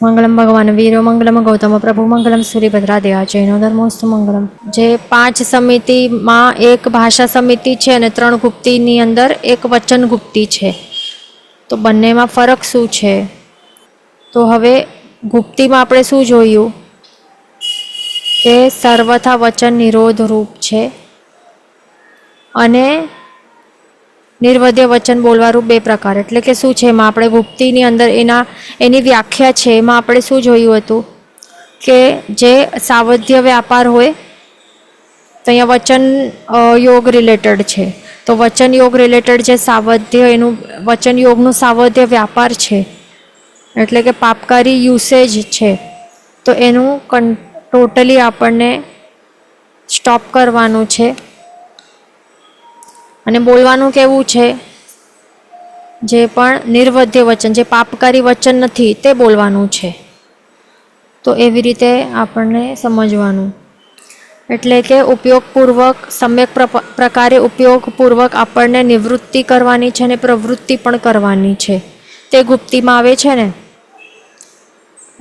મંગલમ ભગવાન વીરો મંગલમ ગૌતમ પ્રભુ મંગલમ સૂર્યભદ્રાદેવા જૈનો ધર્મોસ્તુ મંગલમ. જે 5 સમિતિમાં એક ભાષા સમિતિ છે અને 3 ગુપ્તીની અંદર એક વચન ગુપ્તી છે. તો બંનેમાં ફરક શું છે? તો હવે ગુપ્તીમાં આપણે શું જોયું કે સર્વથા વચન નિરોધ રૂપ છે અને નિર્વધ્ય વચન બોલવારૂપ 2 પ્રકાર. એટલે કે શું છે એમાં આપણે ગુપ્તીની અંદર એની વ્યાખ્યા છે. એમાં આપણે શું જોયું હતું કે જે સાવધ્ય વ્યાપાર હોય તો અહીંયા વચન યોગ રિલેટેડ છે. તો વચન યોગ રિલેટેડ જે સાવધ્ય એનું વચન યોગનું સાવધ્ય વ્યાપાર છે એટલે કે પાપકારી યુસેજ છે. તો એનું ટોટલી આપણને સ્ટોપ કરવાનું છે અને બોલવાનું કેવું છે, જે પણ નિર્વધ્ય વચન, જે પાપકારી વચન નથી તે બોલવાનું છે. તો એવી રીતે આપણને સમજવાનું. એટલે કે ઉપયોગપૂર્વક સમ્યક પ્રકારે ઉપયોગપૂર્વક આપણને નિવૃત્તિ કરવાની છે અને પ્રવૃત્તિ પણ કરવાની છે. તે ગુપ્તીમાં આવે છે ને.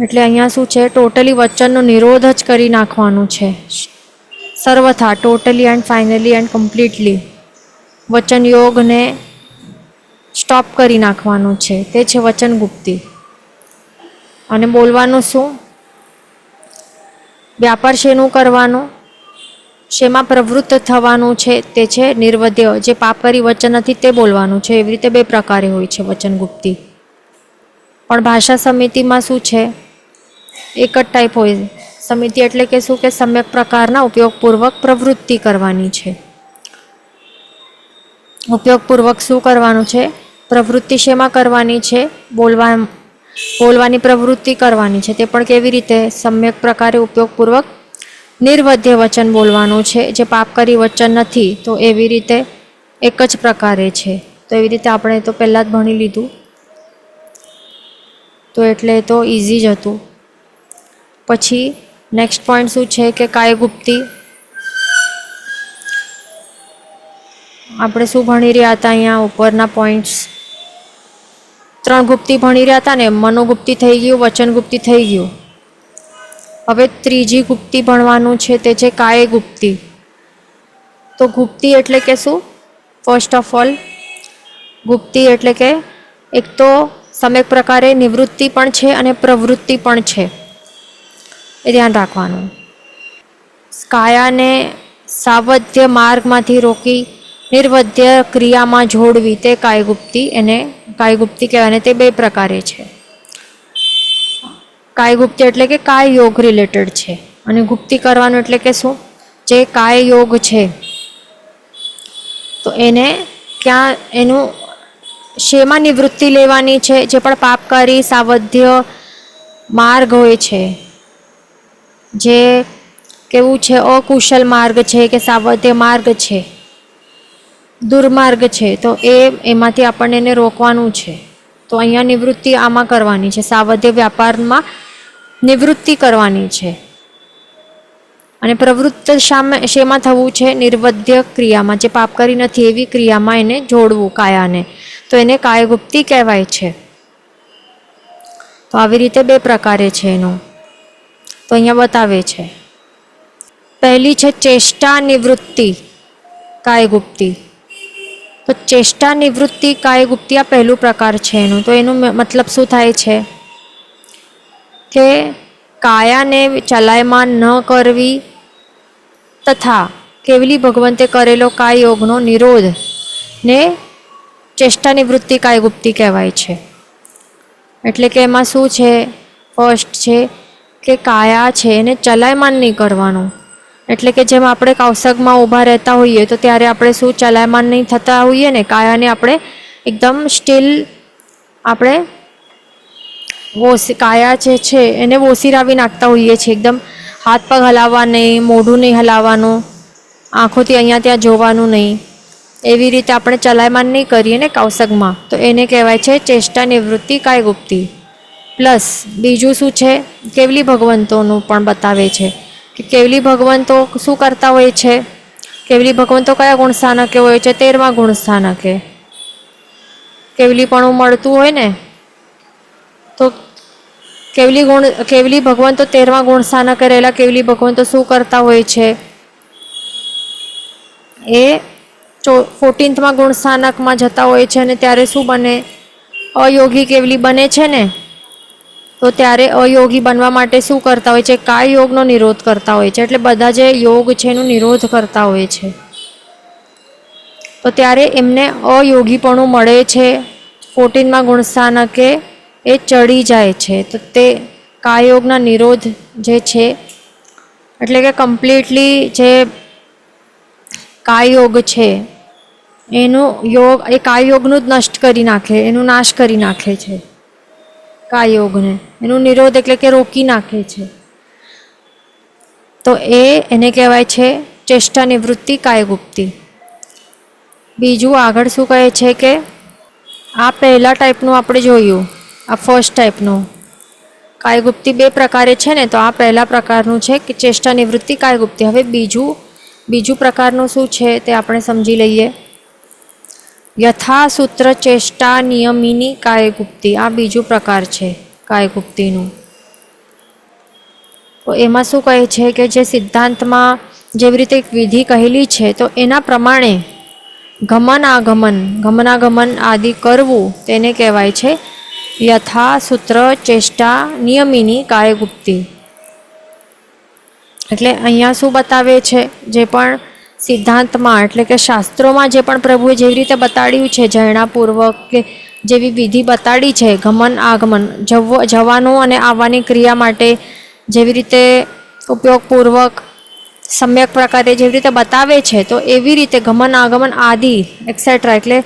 એટલે અહીંયા શું છે, ટોટલી વચનનો નિરોધ જ કરી નાખવાનું છે સર્વથા, totally and finally and completely વચન યોગને સ્ટોપ કરી નાખવાનું છે. તે છે વચન ગુપ્તી. અને બોલવાનું શું? વ્યાપાર શેનું કરવાનું, શેમાં પ્રવૃત્ત થવાનું છે તે છે નિર્વધ્ય. જે પાપકારી વચન નથી તે બોલવાનું છે. એવી રીતે 2 પ્રકારે હોય છે વચન ગુપ્તી. પણ ભાષા સમિતિમાં શું છે, એક જ ટાઈપ હોય. સમિતિ એટલે કે શું કે સમ્યક પ્રકારના ઉપયોગપૂર્વક પ્રવૃત્તિ કરવાની છે. ઉપયોગપૂર્વક શું કરવાનું છે? પ્રવૃત્તિ શેમાં કરવાની છે? બોલવાની પ્રવૃત્તિ કરવાની છે. તે પણ કેવી રીતે? સમ્યક પ્રકારે ઉપયોગપૂર્વક નિર્વધ્ય વચન બોલવાનું છે, જે પાપકારી વચન નથી. તો એવી રીતે એક જ પ્રકારે છે. તો એવી રીતે આપણે તો પહેલાં જ ભણી લીધું, તો એટલે તો ઇઝી જ હતું. પછી નેક્સ્ટ પોઈન્ટ શું છે કે કાયગુપ્તી. આપણે શું ભણી રહ્યા હતા અહીંયા ઉપરના પોઈન્ટ્સ? 3 ગુપ્તી ભણી રહ્યા હતા ને. મનોગુપ્તી થઈ ગયું, વચન ગુપ્તી થઈ ગયું. હવે ત્રીજી ગુપ્તી ભણવાનું છે, તે છે કાયગુપ્તી. તો ગુપ્તી એટલે કે શું? ફર્સ્ટ ઓફ ઓલ ગુપ્તી એટલે કે એક તો સમ્યક પ્રકારે નિવૃત્તિ પણ છે અને પ્રવૃત્તિ પણ છે. એ ધ્યાન રાખવાનું. કાયાને સાવધ્ય માર્ગમાંથી રોકી નિર્વધ્ય ક્રિયામાં જોડવી તે કાયગુપ્તી. એને કાયગુપ્તી કહેવાય. અને તે 2 પ્રકારે છે. કાયગુપ્તી એટલે કે કાય યોગ રિલેટેડ છે. અને ગુપ્તી કરવાનું એટલે કે શું? જે કાય યોગ છે તો એને ક્યાં, એનું શેમાં નિવૃત્તિ લેવાની છે? જે પણ પાપકારી સાવધ્ય માર્ગ હોય છે, જે કેવું છે, અકુશલ માર્ગ છે કે સાવધ્ય માર્ગ છે, દુર્માર્ગ છે, તો એમાંથી આપણને એને રોકવાનું છે. તો અહીંયા નિવૃત્તિ આમાં કરવાની છે. સાવધ્ય વ્યાપારમાં નિવૃત્તિ કરવાની છે. અને પ્રવૃત્ત શેમાં થવું છે? નિર્વધ્ય ક્રિયામાં, જે પાપકારી નથી એવી ક્રિયામાં એને જોડવું કાયાને. તો એને કાયગુપ્તી કહેવાય છે. તો આવી રીતે 2 પ્રકારે છે એનું. તો અહીંયા બતાવે છે. પહેલી છે ચેષ્ટા નિવૃત્તિ કાયગુપ્તી. તો ચેષ્ટા નિવૃત્તિ કાયગુપ્તી આ પહેલું પ્રકાર છે એનું. તો એનું મતલબ શું થાય છે કે કાયાને ચલાયમાન ન કરવી તથા કેવલી ભગવંતે કરેલો કાય યોગનો નિરોધ ને ચેષ્ટા નિવૃત્તિ કાયગુપ્તી કહેવાય છે. એટલે કે એમાં શું છે? ફર્સ્ટ છે કે કાયા છે એને ચલાયમાન નહીં કરવાનું. એટલે કે જેમ આપણે કૌશગમાં ઊભા રહેતા હોઈએ તો ત્યારે આપણે શું ચલાયમાન નહીં થતા હોઈએ ને. કાયાને આપણે એકદમ સ્ટીલ, આપણે કાયા જે છે એને ઓસીરાવી નાખતા હોઈએ છીએ. એકદમ હાથ પગ હલાવવા નહીં, મોઢું નહીં હલાવવાનું, આંખોથી અહીંયા ત્યાં જોવાનું નહીં. એવી રીતે આપણે ચલાયમાન નહીં કરીએ ને કૌશગમાં, તો એને કહેવાય છે ચેષ્ટા નિવૃત્તિ કાયગુપ્તી. પ્લસ બીજું શું છે? કેવલી ભગવંતોનું પણ બતાવે છે કે કેવલી ભગવંતો શું કરતા હોય છે. કેવલી ભગવંતો કયા ગુણ સ્થાનકે હોય છે? 13મા ગુણ સ્થાનકે. કેવલીપણું મળતું હોય ને તો કેવલી ભગવંતો 13મા ગુણ સ્થાનકે રહેલા કેવલી ભગવંતો શું કરતા હોય છે? એ 14મા ગુણ સ્થાનકમાં જતા હોય છે અને ત્યારે શું બને? અયોગી કેવલી બને છે ને. તો ત્યારે અયોગી બનવા માટે શું કરતા હોય છે? કાય યોગનો નિરોધ કરતા હોય છે. એટલે બધા જે યોગ છે એનો નિરોધ કરતા હોય છે. તો ત્યારે એમને અયોગીપણું મળે છે. 14મા ગુણ સ્થાનકે એ ચડી જાય છે. તો તે કાયોગના નિરોધ જે છે એટલે કે કમ્પ્લીટલી જે કાયોગ છે એનું યોગ એ કાયોગનું જ નષ્ટ કરી નાખે, એનું નાશ કરી નાખે છે. કાયોગને એનું નિરોધ એટલે કે રોકી નાખે છે. તો એને કહેવાય છે ચેષ્ટા નિવૃત્તિ કાયગુપ્તિ. બીજું આગળ શું કહે છે કે આ પહેલા ટાઈપનું આપણે જોયું, આ ફર્સ્ટ ટાઈપનું કાયગુપ્તિ 2 પ્રકારે છે ને, તો આ પહેલા પ્રકારનું છે કે ચેષ્ટા નિવૃત્તિ કાયગુપ્તિ. હવે બીજું પ્રકારનું શું છે તે આપણે સમજી લઈએ. યથાસૂત્ર ચેષ્ટા નિયમિની કાયગુપ્તિ, આ બીજું પ્રકાર છે કાયગુપ્તિનું. તો એમાં શું કહે છે કે જે સિદ્ધાંતમાં જેવી રીતે એક વિધિ કહેલી છે તો એના પ્રમાણે ગમનાગમન આદિ કરવું તેને કહેવાય છે યથાસૂત્ર ચેષ્ટા નિયમિની કાયગુપ્તિ. એટલે અહીંયા શું બતાવે છે? જે પણ સિદ્ધાંતમાં એટલે કે શાસ્ત્રોમાં જે પણ પ્રભુએ જેવી રીતે બતાડ્યું છે, જૈણાપૂર્વક કે જેવી વિધિ બતાડી છે, ગમન આગમન જવાનું અને આવવાની ક્રિયા માટે જેવી રીતે ઉપયોગપૂર્વક સમ્યક પ્રકારે જેવી રીતે બતાવે છે, તો એવી રીતે ગમન આગમન આદિ એક્સેટ્રા એટલે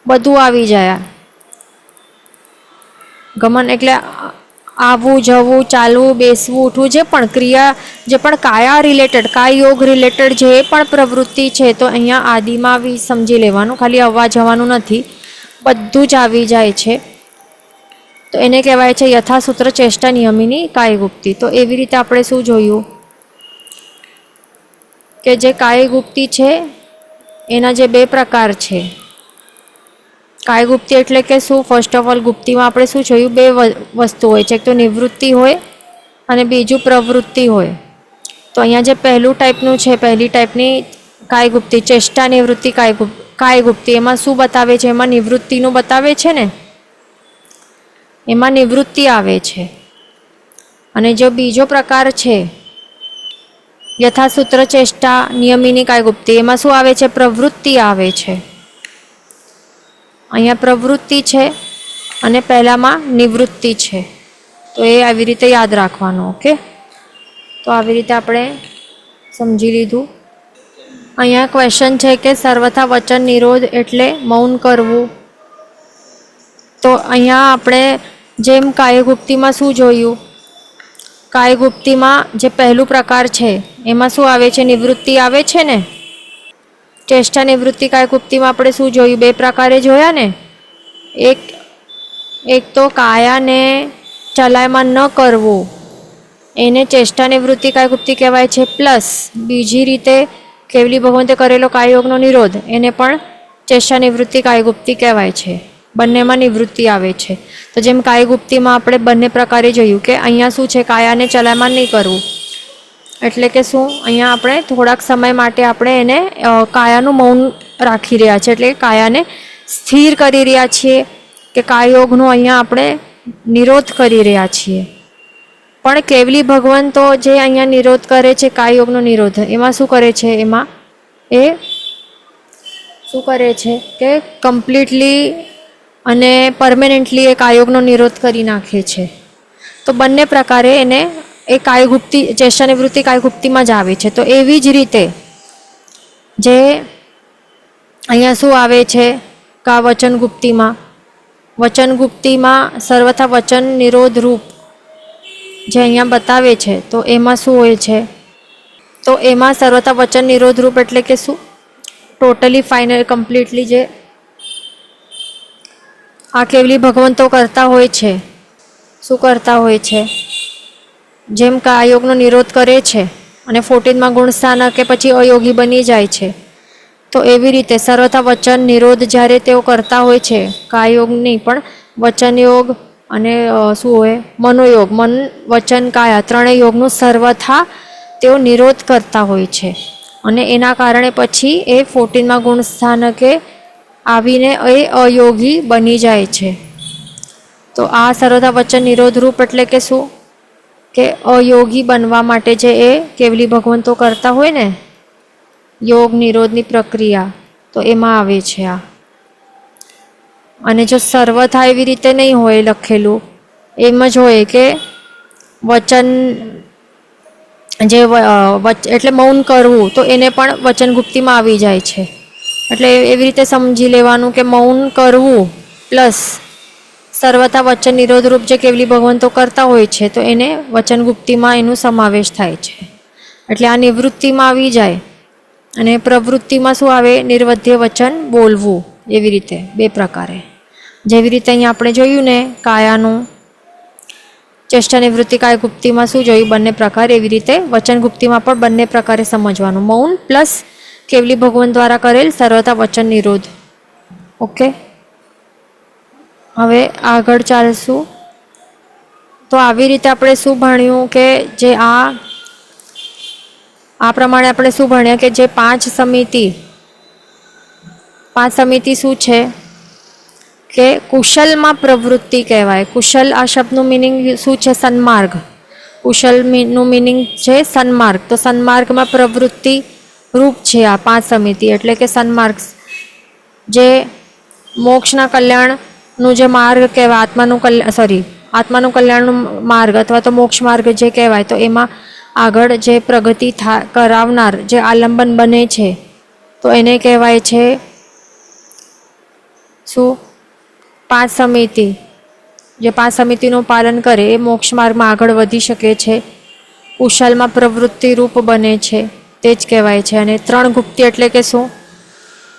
બધું આવી જાય. ગમન એટલે આવવું જવું, ચાલવું, બેસવું, ઉઠવું, જે પણ ક્રિયા, જે પણ કાયા રિલેટેડ, કાય યોગ રિલેટેડ જે પણ પ્રવૃત્તિ છે તો અહીંયા આદિમાં આવી સમજી લેવાનું, ખાલી આવવા જવાનું નથી, બધું જ આવી જાય છે. તો એને કહેવાય છે યથાસૂત્ર ચેષ્ટા નિયમિની કાયગુપ્તિ. તો એવી રીતે આપણે શું જોયું કે જે કાયગુપ્તિ છે એના જે 2 પ્રકાર છે. કાયગુપ્તિ એટલે કે શું? ફર્સ્ટ ઓફ ઓલ ગુપ્તિમાં આપણે શું જોયું? 2 વસ્તુ હોય છે, એક તો નિવૃત્તિ હોય અને બીજું પ્રવૃત્તિ હોય. તો અહીંયા જે પહેલું ટાઈપનું છે, પહેલી ટાઈપની કાયગુપ્તિ ચેષ્ટા નિવૃત્તિ કાયગુપ્તિ, એમાં શું બતાવે છે? એમાં નિવૃત્તિનું બતાવે છે ને, એમાં નિવૃત્તિ આવે છે. અને જો બીજો પ્રકાર છે યથાસૂત્ર ચેષ્ટા નિયમિની કાયગુપ્તિ, એમાં શું આવે છે? પ્રવૃત્તિ આવે છે. અહીંયા પ્રવૃત્તિ છે અને પહેલામાં નિવૃત્તિ છે. તો એ આવી રીતે યાદ રાખવાનું. ઓકે, તો આવી રીતે આપણે સમજી લીધું. અહીંયા ક્વેશ્ચન છે કે સર્વથા વચન નિરોધ એટલે મૌન કરવું. તો અહીંયા આપણે જેમ કાયગુપ્તિમાં શું જોયું? કાયગુપ્તિમાં જે પહેલું પ્રકાર છે એમાં શું આવે છે? નિવૃત્તિ આવે છે ને. ચેષ્ટા નિવૃત્તિ કાયગુપ્તિમાં આપણે શું જોયું? 2 પ્રકારે જોયા ને. એક તો કાયાને ચલાયમાન ન કરવું, એને ચેષ્ટા નિવૃત્તિ કાયગુપ્તિ કહેવાય છે. પ્લસ બીજી રીતે કેવલી ભગવંતે કરેલો કાયયોગનો નિરોધ, એને પણ ચેષ્ટા નિવૃત્તિ કાયગુપ્તિ કહેવાય છે. બંનેમાં નિવૃત્તિ આવે છે. તો જેમ કાયગુપ્તિમાં આપણે બંને પ્રકારે જોયું કે અહીંયા શું છે? કાયાને ચલાયમાન નહીં કરવું. એટલે કે શું? અહીંયા આપણે થોડાક સમય માટે આપણે એને કાયાનું મૌન રાખી રહ્યા છીએ, એટલે કાયાને સ્થિર કરી રહ્યા છીએ કે કાયયોગનો અહીંયા આપણે નિરોધ કરી રહ્યા છીએ. પણ કેવલી ભગવંતો જે અહીંયા નિરોધ કરે છે, કાયયોગનો નિરોધ, એમાં શું કરે છે? એમાં એ શું કરે છે કે કમ્પ્લીટલી અને પરમેનન્ટલી એ કાયયોગનો નિરોધ કરી નાખે છે. તો બંને પ્રકારે એને એ કાયગુપ્તિ ચેષ્ટા નિવૃત્તિ કાયગુપ્તિમાં જ આવે છે. તો એવી જ રીતે જે અહીંયા શું આવે છે કા વચનગુપ્તિમાં સર્વથા વચન નિરોધ રૂપ જે અહીંયા બતાવે છે, તો એમાં શું હોય છે? તો એમાં સર્વથા વચન નિરોધ રૂપ એટલે કે શું? ટોટલી ફાઇનલ કમ્પ્લીટલી જે આ કેવલી ભગવંતો કરતા હોય છે, શું કરતા હોય છે? જેમ કાયયોગનો નિરોધ કરે છે અને 14માં ગુણ સ્થાનક કે પછી અયોગી બની જાય છે, તો એવી રીતે સર્વથા વચન નિરોધ જ્યારે તેઓ કરતા હોય છે, કાયયોગ નહીં પણ વચનયોગ અને શું હોય મનોયોગ, મન વચન કાયા ત્રણેય યોગનું સર્વથા તેઓ નિરોધ કરતા હોય છે. અને એના કારણે પછી એ 14માં ગુણ સ્થાનકે આવીને એ અયોગી બની જાય છે. તો આ સર્વથા વચન નિરોધ રૂપ એટલે કે શું કે અયોગી બનવા માટે જે એ કેવલી ભગવંતો કરતા હોય ને યોગ નિરોધની પ્રક્રિયા, તો એમાં આવે છે આ. અને જો સર્વથા એવી રીતે નહીં હોય લખેલું, એમ જ હોય કે વચન જે એટલે મૌન કરવું, તો એને પણ વચન ગુપ્તીમાં આવી જાય છે. એટલે એવી રીતે સમજી લેવાનું કે મૌન કરવું પ્લસ સર્વથા વચન નિરોધ રૂપ જે કેવલી ભગવંતો કરતા હોય છે, તો એને વચન ગુપ્તીમાં એનું સમાવેશ થાય છે. એટલે આ નિવૃત્તિમાં આવી જાય. અને પ્રવૃત્તિમાં શું આવે? નિર્વધ્ય વચન બોલવું. એવી રીતે બે પ્રકારે, જેવી રીતે અહીંયા આપણે જોયું ને કાયાનું ચેષ્ટા નિવૃત્તિ કાય ગુપ્તીમાં શું જોયું? બંને પ્રકાર. એવી રીતે વચન ગુપ્તીમાં પણ બંને પ્રકારે સમજવાનું, મૌન પ્લસ કેવલી ભગવાન દ્વારા કરેલ સર્વથા વચન નિરોધ. ઓકે, હવે આગળ ચાલશું. તો આવી રીતે આપણે શું ભણ્યું કે જે આ પ્રમાણે આપણે શું ભણ્યા કે જે પાંચ સમિતિ શું છે કે કુશલમાં પ્રવૃત્તિ કહેવાય. કુશલ આ શબ્દનું મિનિંગ શું છે? સન્માર્ગ. કુશલનું મિનિંગ છે સન્માર્ગ. તો સન્માર્ગમાં પ્રવૃત્તિ રૂપ છે આ પાંચ સમિતિ. એટલે કે સન્માર્ગ જે મોક્ષના કલ્યાણનું જે માર્ગ કહેવાય, આત્માનું કલ્યાણનું માર્ગ અથવા તો મોક્ષ માર્ગ જે કહેવાય, તો એમાં આગળ જે પ્રગતિ કરાવનાર જે આલંબન બને છે, તો એને કહેવાય છે શું? પાંચ સમિતિ. જે પાંચ સમિતિનું પાલન કરે એ મોક્ષ માર્ગમાં આગળ વધી શકે છે, કુશલમાં પ્રવૃત્તિ રૂપ બને છે, તે જ કહેવાય છે. અને ત્રણ ગુપ્તી એટલે કે શું?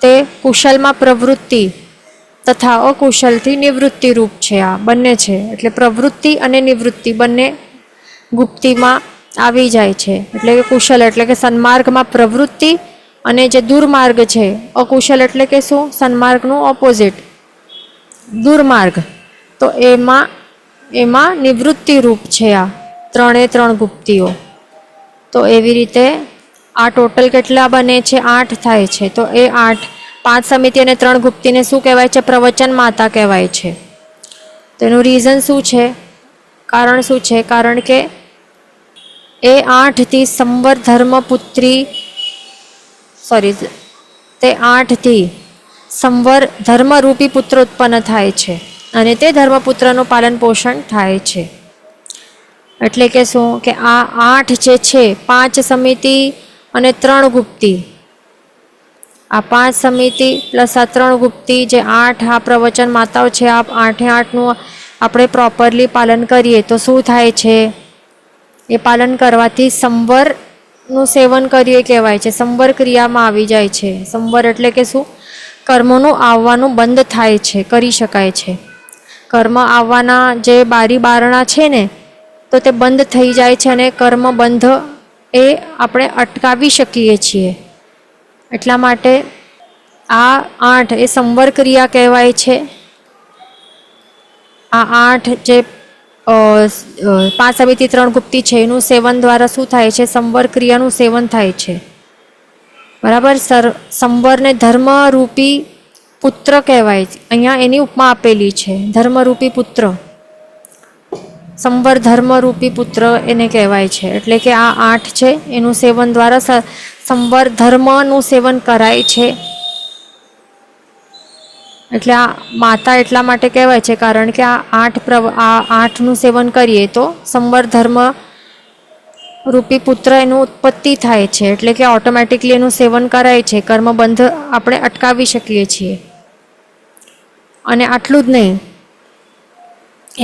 તે કુશલમાં પ્રવૃત્તિ તથા અકુશલથી નિવૃત્તિ રૂપ છે. આ બંને છે. એટલે પ્રવૃત્તિ અને નિવૃત્તિ બંને ગુપ્તીમાં આવી જાય છે. એટલે કે કુશલ એટલે કે સન્માર્ગમાં પ્રવૃત્તિ, અને જે દુર્માર્ગ છે અકુશલ એટલે કે શું? સન્માર્ગનું ઓપોઝિટ દુર્માર્ગ. તો એમાં નિવૃત્તિ રૂપ છે આ ત્રણ ગુપ્તીઓ. તો એવી રીતે આ ટોટલ કેટલા બને છે? 8 થાય છે. તો એ 8 પાંચ સમિતિ અને ત્રણ ગુપ્તીને શું કહેવાય છે? પ્રવચન માતા કહેવાય છે. તેનું રીઝન શું છે? કારણ શું છે? કારણ કે એ 8થી સંવર ધર્મપુત્રી તે 8થી સંવર ધર્મરૂપી પુત્ર ઉત્પન્ન થાય છે, અને તે ધર્મપુત્રનું પાલન પોષણ થાય છે. એટલે કે શું? કે આ 8 જે છે, પાંચ સમિતિ અને ત્રણ ગુપ્તી, આ પાંચ સમિતિ પ્લસ આ ત્રણ ગુપ્તી, જે 8 આ પ્રવચન માતાઓ છે, આ 8નું આપણે પ્રોપરલી પાલન કરીએ તો શું થાય છે? એ પાલન કરવાથી સંવરનું સેવન કરીએ કહેવાય છે. સંવર ક્રિયામાં આવી જાય છે. સંવર એટલે કે શું? કર્મોનું આવવાનું બંધ થાય છે, કરી શકાય છે. કર્મ આવવાના જે બારી બારણા છે ને, તો તે બંધ થઈ જાય છે, અને કર્મ બંધ એ આપણે અટકાવી શકીએ છીએ. એટલા માટે આ 8 એ સંવર ક્રિયા કહેવાય છે. આ 8 જે પાંચ સમિતિ ત્રણ ગુપ્તી છે, એનું સેવન દ્વારા શું થાય છે? સંવર ક્રિયાનું સેવન થાય છે. બરાબર. સંવરને ધર્મરૂપી પુત્ર કહેવાય. અહીંયા એની ઉપમા આપેલી છે, ધર્મરૂપી પુત્ર. સંવર ધર્મરૂપી પુત્ર એને કહેવાય છે. એટલે કે આ 8 છે, એનું સેવન દ્વારા સંવર ધર્મનું સેવન કરાય છે. એટલે આ માતા એટલા માટે કહેવાય છે કારણ કે આ 8નું સેવન કરીએ તો સંવર ધર્મ રૂપી પુત્ર એનું ઉત્પત્તિ થાય છે. એટલે કે ઓટોમેટિકલી એનું સેવન કરાય છે, કર્મબંધ આપણે અટકાવી શકીએ છીએ. અને આટલું જ નહીં,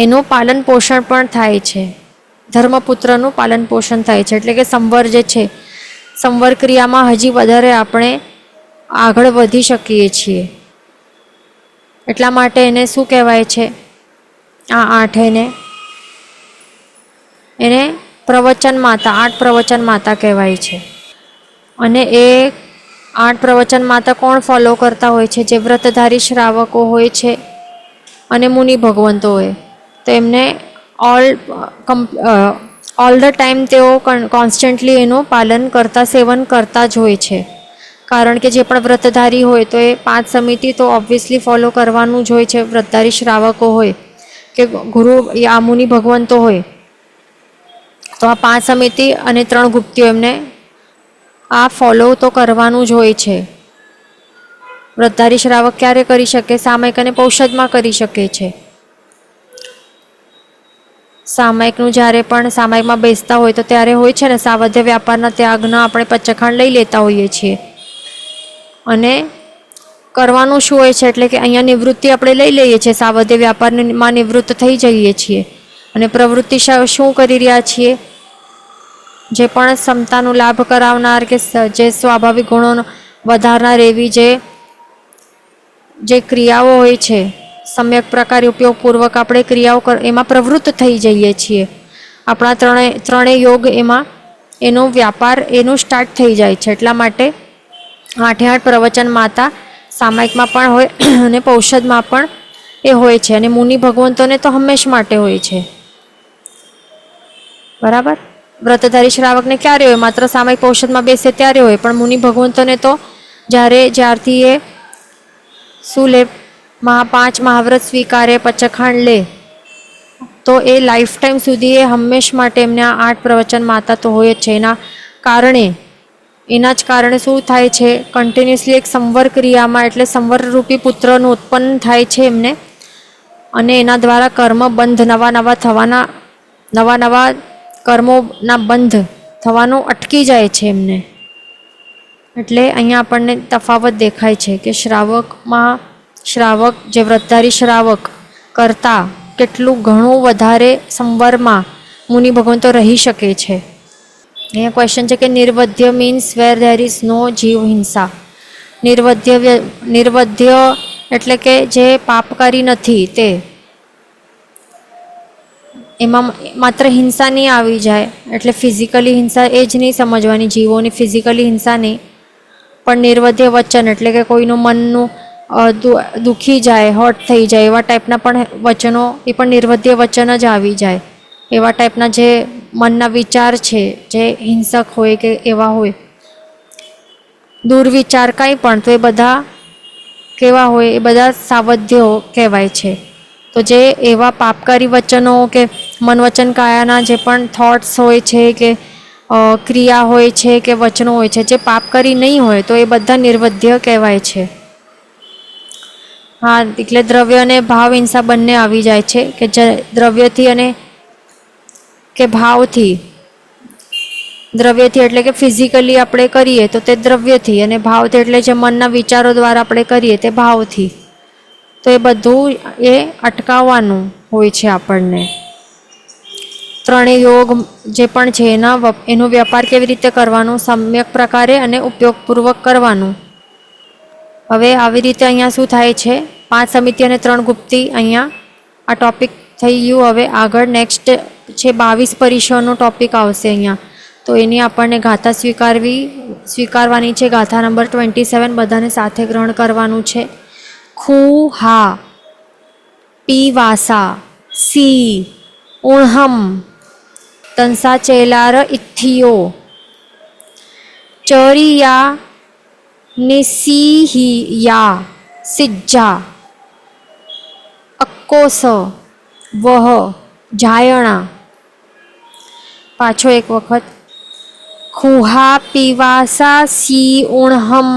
એનું પાલન પોષણ પણ થાય છે. ધર્મપુત્રનું પાલન પોષણ થાય છે. એટલે કે સંવર જે છે, સંવર ક્રિયામાં હજી વધારે આપણે આગળ વધી શકીએ છીએ. એટલા માટે એને શું કહેવાય છે? આ 8 એને પ્રવચન માતા, 8 પ્રવચન માતા કહેવાય છે. અને એ 8 પ્રવચન માતા કોણ ફોલો કરતા હોય છે? જે વ્રતધારી શ્રાવકો હોય છે અને મુનિ ભગવંતો હોય. તો એમને ઓલ ધ ટાઈમ તેઓ કોન્સ્ટન્ટલી એનું પાલન કરતા, સેવન કરતા જ હોય છે. કારણ કે જે પણ વ્રતધારી હોય તો એ 5 સમિતિ તો ઓબ્વિયસલી ફોલો કરવાનું જ હોય છે. વ્રતધારી શ્રાવકો હોય કે ગુરુ આ મુનિ ભગવંતો હોય તો આ 5 સમિતિ અને 3 ગુપ્તીઓ એમને આ ફોલો તો કરવાનું જ હોય છે. વ્રતધારી શ્રાવક ક્યારે કરી શકે? સામયિક અને પૌષદમાં કરી શકે છે. સામયિકનું જ્યારે પણ સામયિકમાં બેસતા હોય તો ત્યારે હોય છે ને સાવધ્ય વ્યાપારના ત્યાગના આપણે પચખાંડ લઈ લેતા હોઈએ છીએ. અને કરવાનું શું હોય છે એટલે કે અહીંયા નિવૃત્તિ આપણે લઈ લઈએ છીએ, સાવધ્ય વ્યાપારમાં નિવૃત્ત થઈ જઈએ છીએ. અને પ્રવૃત્તિ શું કરી રહ્યા છીએ? જે પણ ક્ષમતાનો લાભ કરાવનાર કે જે સ્વાભાવિક ગુણોનો વધારનાર એવી જે ક્રિયાઓ હોય છે, સમ્યક પ્રકારે ઉપયોગપૂર્વક આપણે ક્રિયાઓ એમાં પ્રવૃત્ત થઈ જઈએ છીએ. આપણા ત્રણેય યોગ એમાં એનો વ્યાપાર એનું સ્ટાર્ટ થઈ જાય છે. એટલા માટે 8 પ્રવચન માતા સામાયિકમાં પણ હોય અને પૌષદમાં પણ એ હોય છે. અને મુનિ ભગવંતોને તો હંમેશ માટે હોય છે. બરાબર. વ્રતધારી શ્રાવકને ક્યારે હોય? માત્ર સામયિક પૌષદમાં બેસે ત્યારે હોય. પણ મુનિ ભગવંતોને તો જ્યારથી એ શું લે? 5 મહાવ્રત સ્વીકારે, પચખાંડ લે તો એ લાઈફ ટાઈમ સુધી એ હંમેશ માટે એમને આ 8 પ્રવચન માતા તો હોય જ છે. એના જ કારણે શું થાય છે? કન્ટિન્યુઅસલી એક સંવર ક્રિયામાં એટલે સંવર રૂપી પુત્રનું ઉત્પન્ન થાય છે એમને. અને એના દ્વારા કર્મ બંધ નવા કર્મોના બંધ થવાનું અટકી જાય છે એમને. એટલે અહીંયા આપણને તફાવત દેખાય છે કે શ્રાવક જે વ્રતધારી શ્રાવક કરતાં કેટલું ઘણું વધારે સંવરમાં મુનિ ભગવંતો રહી શકે છે. અહીંયા ક્વેશ્ચન છે કે નિર્વધ્ય means where there is no જીવ હિંસા. નિર્વધ્ય એટલે કે જે પાપકારી નથી, તે એમાં માત્ર હિંસા નહીં આવી જાય. એટલે ફિઝિકલી હિંસા એ જ નહીં સમજવાની, જીવોની ફિઝિકલી હિંસા નહીં, પણ નિર્વધ્ય વચન એટલે કે કોઈનું મનનું દુખી જાય, હર્ટ થઈ જાય એવા ટાઈપના પણ વચનો, એ પણ નિર્વધ્ય વચન જ આવી જાય. એવા ટાઈપના જે મનના વિચાર છે જે હિંસક હોય કે એવા હોય, દુર્વિચાર કાંઈ પણ, તો એ બધા કેવા હોય? એ બધા સાવધ્યો કહેવાય છે. તો જે એવા પાપકારી વચનો કે મન વચન કાયાના જે પણ થોટ્સ હોય છે કે ક્રિયા હોય છે કે વચનો હોય છે જે પાપકારી નહીં હોય તો એ બધા નિર્વધ્ય કહેવાય છે. હા, એટલે દ્રવ્ય અને ભાવ હિંસા બંને આવી જાય છે કે જે દ્રવ્યથી અને કે ભાવથી. દ્રવ્યથી એટલે કે ફિઝિકલી આપણે કરીએ તો તે દ્રવ્યથી, અને ભાવથી એટલે જે મનના વિચારો દ્વારા આપણે કરીએ તે ભાવથી. તો એ બધું એ અટકાવવાનું હોય છે આપણને. ત્રણેય યોગ જે પણ છે એનો વ્યાપાર કેવી રીતે કરવાનો? સમ્યક પ્રકારે અને ઉપયોગપૂર્વક કરવાનું. હવે આવી રીતે અહીંયા શું થાય છે? 5 સમિતિ અને 3 ગુપ્તી. અહીંયા આ ટોપિક થઈ ગયું. હવે આગળ નેક્સ્ટ છે 22 પરિશોનો ટોપિક આવશે અહીંયા. તો એની આપણને ગાથા સ્વીકારવાની છે. ગાથા નંબર 27 બધાને સાથે ગ્રહણ કરવાનું છે. ખૂહા પીવાસા સી ઉણહમ તંસા ચેલાર ઇથિયો ચરિયા નિસીહિયા સિજ્જા અક્કોસ વહ જાયણા. પાછો એક વખત. ખૂહા પીવાસા સી ઉણહમ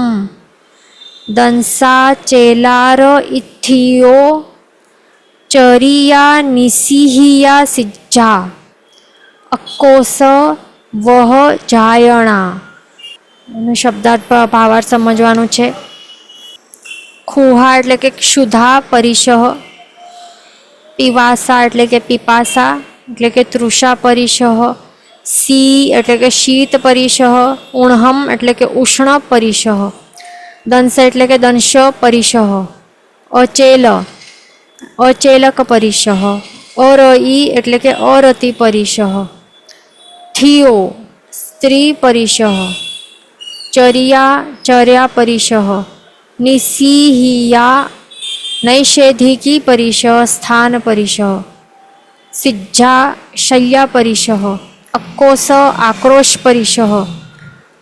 દંસા ચેલાર ઇથિયો ચરિયા નિસીહિયા સિજ્જા અક્કોસ વહ જાયણા. એનો શબ્દાર્થ ભાવાર્થ સમજવાનું છે. ખૂહા એટલે કે ક્ષુધા પરિશહ, પીવાસા એટલે કે પીપાસા એટલે કે તૃષા પરિશહ, સી એટલે કે શીત પરિશહ, ઉણહમ એટલે કે ઉષ્ણ પરિશહ, દંશ એટલે કે દંશ પરિશહ, અચેલક પરિશહ, અરઈ એટલે કે અરતિ પરિશહ, થિયો સ્ત્રી પરિશહ, ચર્યા પરિશહ, નિસીહિયા નૈષેધિકી પરિશહ સ્થાન પરિશહ. સિજ્જા શય્યા પરિશઃ, અક્કોસ આક્રોશ પરિશઃ,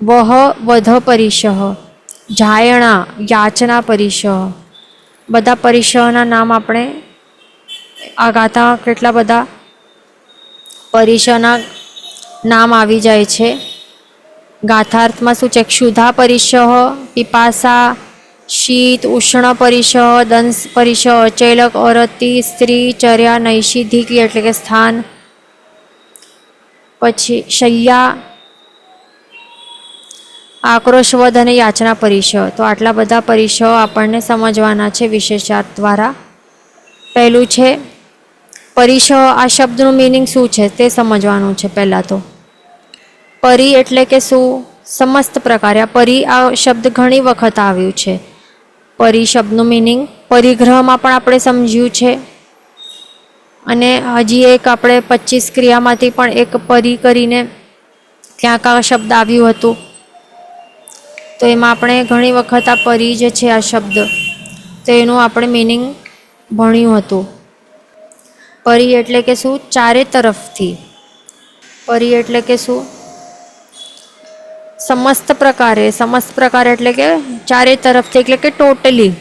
વહ વધ પરિશઃ, જાયણા યાચના પરિશઃ. બધા પરિશઃના નામ આપણે આ ગાથા કેટલા બધા પરિશઃના નામ આવી જાય છે. ગાથાર્થમાં શું છે? ક્ષુધા પરિશઃ, પિપાસા, શીત ઉષ્ણ પરિશઃ, દંશ પરિશઃ, ચૈલક અરતિ, સ્ત્રી, ચર્યા, નૈષિધિકી એટલે કે સ્થાન, પછી શય્યા, આક્રોશવદ અને યાચના પરિશઃ. તો આટલા બધા પરિશઃ આપણને સમજવાના છે વિશેષાર્થ દ્વારા. પહેલું છે પરિશઃ. આ શબ્દનું મિનિંગ શું છે તે સમજવાનું છે. પહેલાં તો પરી એટલે કે શું? સમસ્ત પ્રકારે. આ પરી આ શબ્દ ઘણી વખત આવ્યું છે. પરી શબ્દનું મિનિંગ પરિગ્રહમાં પણ આપણે સમજ્યું છે, અને હજી એક આપણે 25 ક્રિયામાંથી પણ એક પરી કરીને ક્યાંક આ શબ્દ આવ્યું હતું. તો એમાં આપણે ઘણી વખત આ પરી જે છે આ શબ્દ તો એનું આપણે મિનિંગ ભણ્યું હતું. પરી એટલે કે શું? ચારે તરફથી. પરી એટલે કે શું? સમસ્ત પ્રકારે. સમસ્ત પ્રકારે એટલે કે ચારે તરફથી, એટલે કે ટોટલી.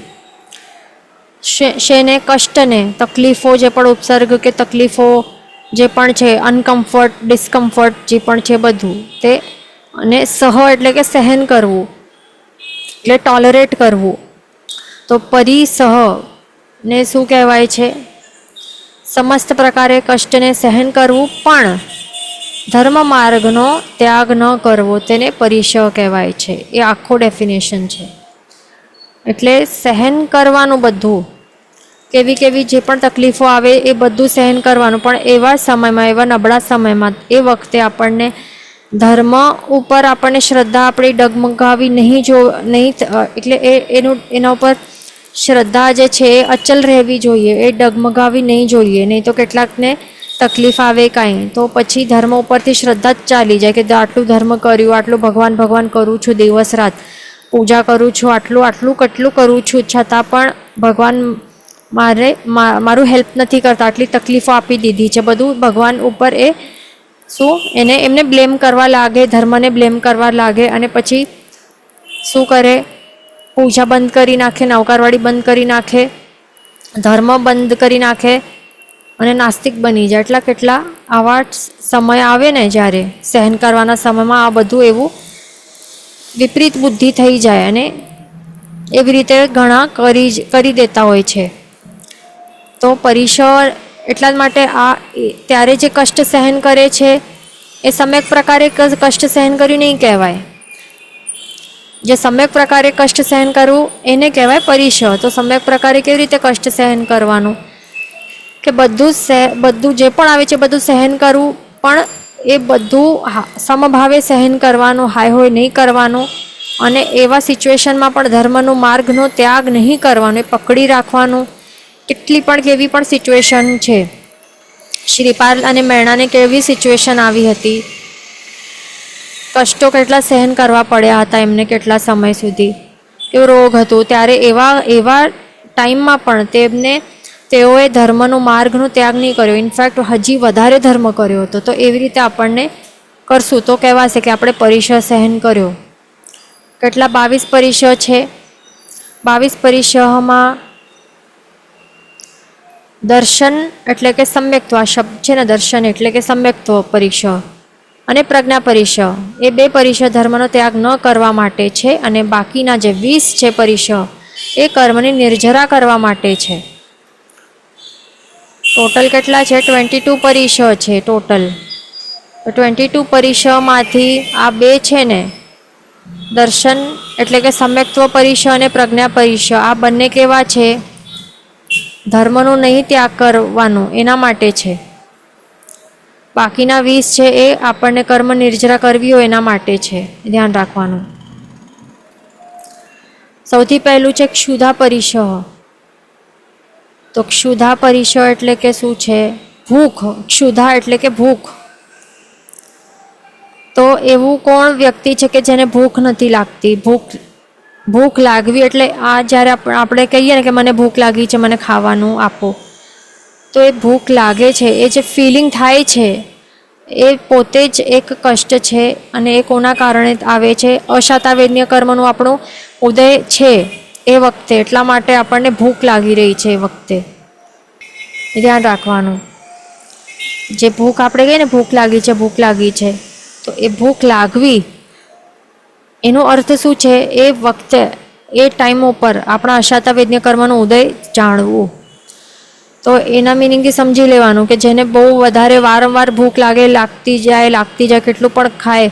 શેને? કષ્ટને, તકલીફો, જે પણ ઉપસર્ગ કે તકલીફો જે પણ છે, અનકમ્ફર્ટ, ડિસ્કમ્ફર્ટ જે પણ છે બધું તે. અને સહ એટલે કે સહન કરવું, એટલે ટોલરેટ કરવું. તો પરિસહ ને શું કહેવાય છે? સમસ્ત પ્રકારે કષ્ટને સહન કરવું, પણ ધર્મ માર્ગનો ત્યાગ ન કરવો, તેને પરિશઃ કહેવાય છે. એ આખો ડેફિનેશન છે. એટલે સહન કરવાનું બધું, કેવી કેવી જે પણ તકલીફો આવે એ બધું સહન કરવાનું, પણ એવા સમયમાં, એવા નબળા સમયમાં એ વખતે આપણને ધર્મ ઉપર આપણને શ્રદ્ધા આપણી ડગમગાવી નહીં એટલે એના ઉપર શ્રદ્ધા જે છે એ અચલ રહેવી જોઈએ, એ ડગમગાવી નહીં જોઈએ. નહીં તો કેટલાકને તકલીફ આવે કાંઈ તો પછી ધર્મ ઉપરથી શ્રદ્ધા જ ચાલી જાય કે આટલું ધર્મ કર્યું, આટલું ભગવાન ભગવાન કરું છું, દિવસ રાત પૂજા કરું છું, આટલું કેટલું કરું છું, છતાં પણ ભગવાન મારું હેલ્પ નથી કરતા, આટલી તકલીફો આપી દીધી છે. બધું ભગવાન ઉપર એ શું એમને બ્લેમ કરવા લાગે, ધર્મને બ્લેમ કરવા લાગે, અને પછી શું કરે? પૂજા બંધ કરી નાખે, નવકારવાળી બંધ કરી નાખે, ધર્મ બંધ કરી નાખે અને નાસ્તિક બની જાય. કેટલા આવા સમય આવે ને જ્યારે સહન કરવાના સમયમાં આ બધું એવું વિપરીત બુદ્ધિ થઈ જાય, અને એવી રીતે ઘણા કરી દેતા હોય છે. તો પરિશઃ એટલા માટે આ ત્યારે જે કષ્ટ સહન કરે છે એ સમ્યક પ્રકારે કષ્ટ સહન કર્યું નહીં કહેવાય. જે સમ્યક પ્રકારે કષ્ટ સહન કરવું એને કહેવાય પરિશઃ. તો સમ્યક પ્રકારે કેવી રીતે કષ્ટ સહન કરવાનું? કે બધું જે પણ આવે છે બધું સહન કરવું, પણ એ બધું સમભાવે સહન કરવાનું, હાય હોય નહીં કરવાનું, અને એવા સિચ્યુએશનમાં પણ ધર્મનો માર્ગનો ત્યાગ નહીં કરવાનો, એ પકડી રાખવાનું. કેટલી પણ કેવી પણ સિચ્યુએશન છે, શ્રીપાલ અને મેણાને કેવી સિચ્યુએશન આવી હતી, કષ્ટો કેટલા સહન કરવા પડ્યા હતા એમને, કેટલા સમય સુધી, કેવો રોગ હતો, ત્યારે એવા ટાઈમમાં પણ તેઓએ ધર્મનો માર્ગનો ત્યાગ નહીં કર્યો, ઇનફેક્ટ હજી વધારે ધર્મ કર્યો હતો. તો એવી રીતે આપણને કરશું તો કહેવાશે કે આપણે પરિશઃ સહન કર્યો. કેટલા 22 પરિશઃ છે. 22 પરિશઃમાં દર્શન એટલે કે સમ્યક્ત્વ, આ શબ્દ છે ને દર્શન એટલે કે સમ્યક્ત્વ પરિશઃ, અને પ્રજ્ઞા પરિશઃ, એ 2 પરિશઃ ધર્મનો ત્યાગ ન કરવા માટે છે. અને બાકીના જે 20 છે પરિશઃ એ કર્મની નિર્જરા કરવા માટે છે. ટોટલ કેટલા છે? 22 પરિશઃ છે ટોટલ. તો 22 પરિશઃમાંથી આ 2 છે ને, દર્શન એટલે કે સમ્યક્ત્વ પરિશઃ અને પ્રજ્ઞા પરિશઃ, આ બંને કેવા છે? ધર્મનો નહીં ત્યાગ કરવાનો એના માટે છે. બાકીના 20 છે એ આપણને કર્મ નિર્જરા કરવી હોય એના માટે છે. ધ્યાન રાખવાનું. સૌથી પહેલું છે ક્ષુધા પરિશઃ. તો ક્ષુધા પરિશઃ એટલે કે શું છે? ભૂખ. ક્ષુધા એટલે કે ભૂખ. તો એવું કોણ વ્યક્તિ છે કે જેને ભૂખ નથી લાગતી? ભૂખ લાગવી એટલે આ જ્યારે આપણે કહીએ ને કે મને ભૂખ લાગી છે, મને ખાવાનું આપો, તો એ ભૂખ લાગે છે, એ જે ફિલિંગ થાય છે એ પોતે જ એક કષ્ટ છે. અને એ કોના કારણે આવે છે? અશાતાવેદન્ય કર્મનું આપણું ઉદય છે એ વખતે, એટલા માટે આપણને ભૂખ લાગી રહી છે એ વખતે. ધ્યાન રાખવાનું. જે ભૂખ આપણે કહીએ ને ભૂખ લાગી છે, ભૂખ લાગી છે, તો એ ભૂખ લાગવી એનો અર્થ શું છે? એ વખતે એ ટાઈમ ઉપર આપણા અશાતાવેદન્ય કર્મનું ઉદય જાણવું. તો એના મિનિંગથી સમજી લેવાનું કે જેને બહુ વધારે વારંવાર ભૂખ લાગતી જાય, કેટલું પણ ખાય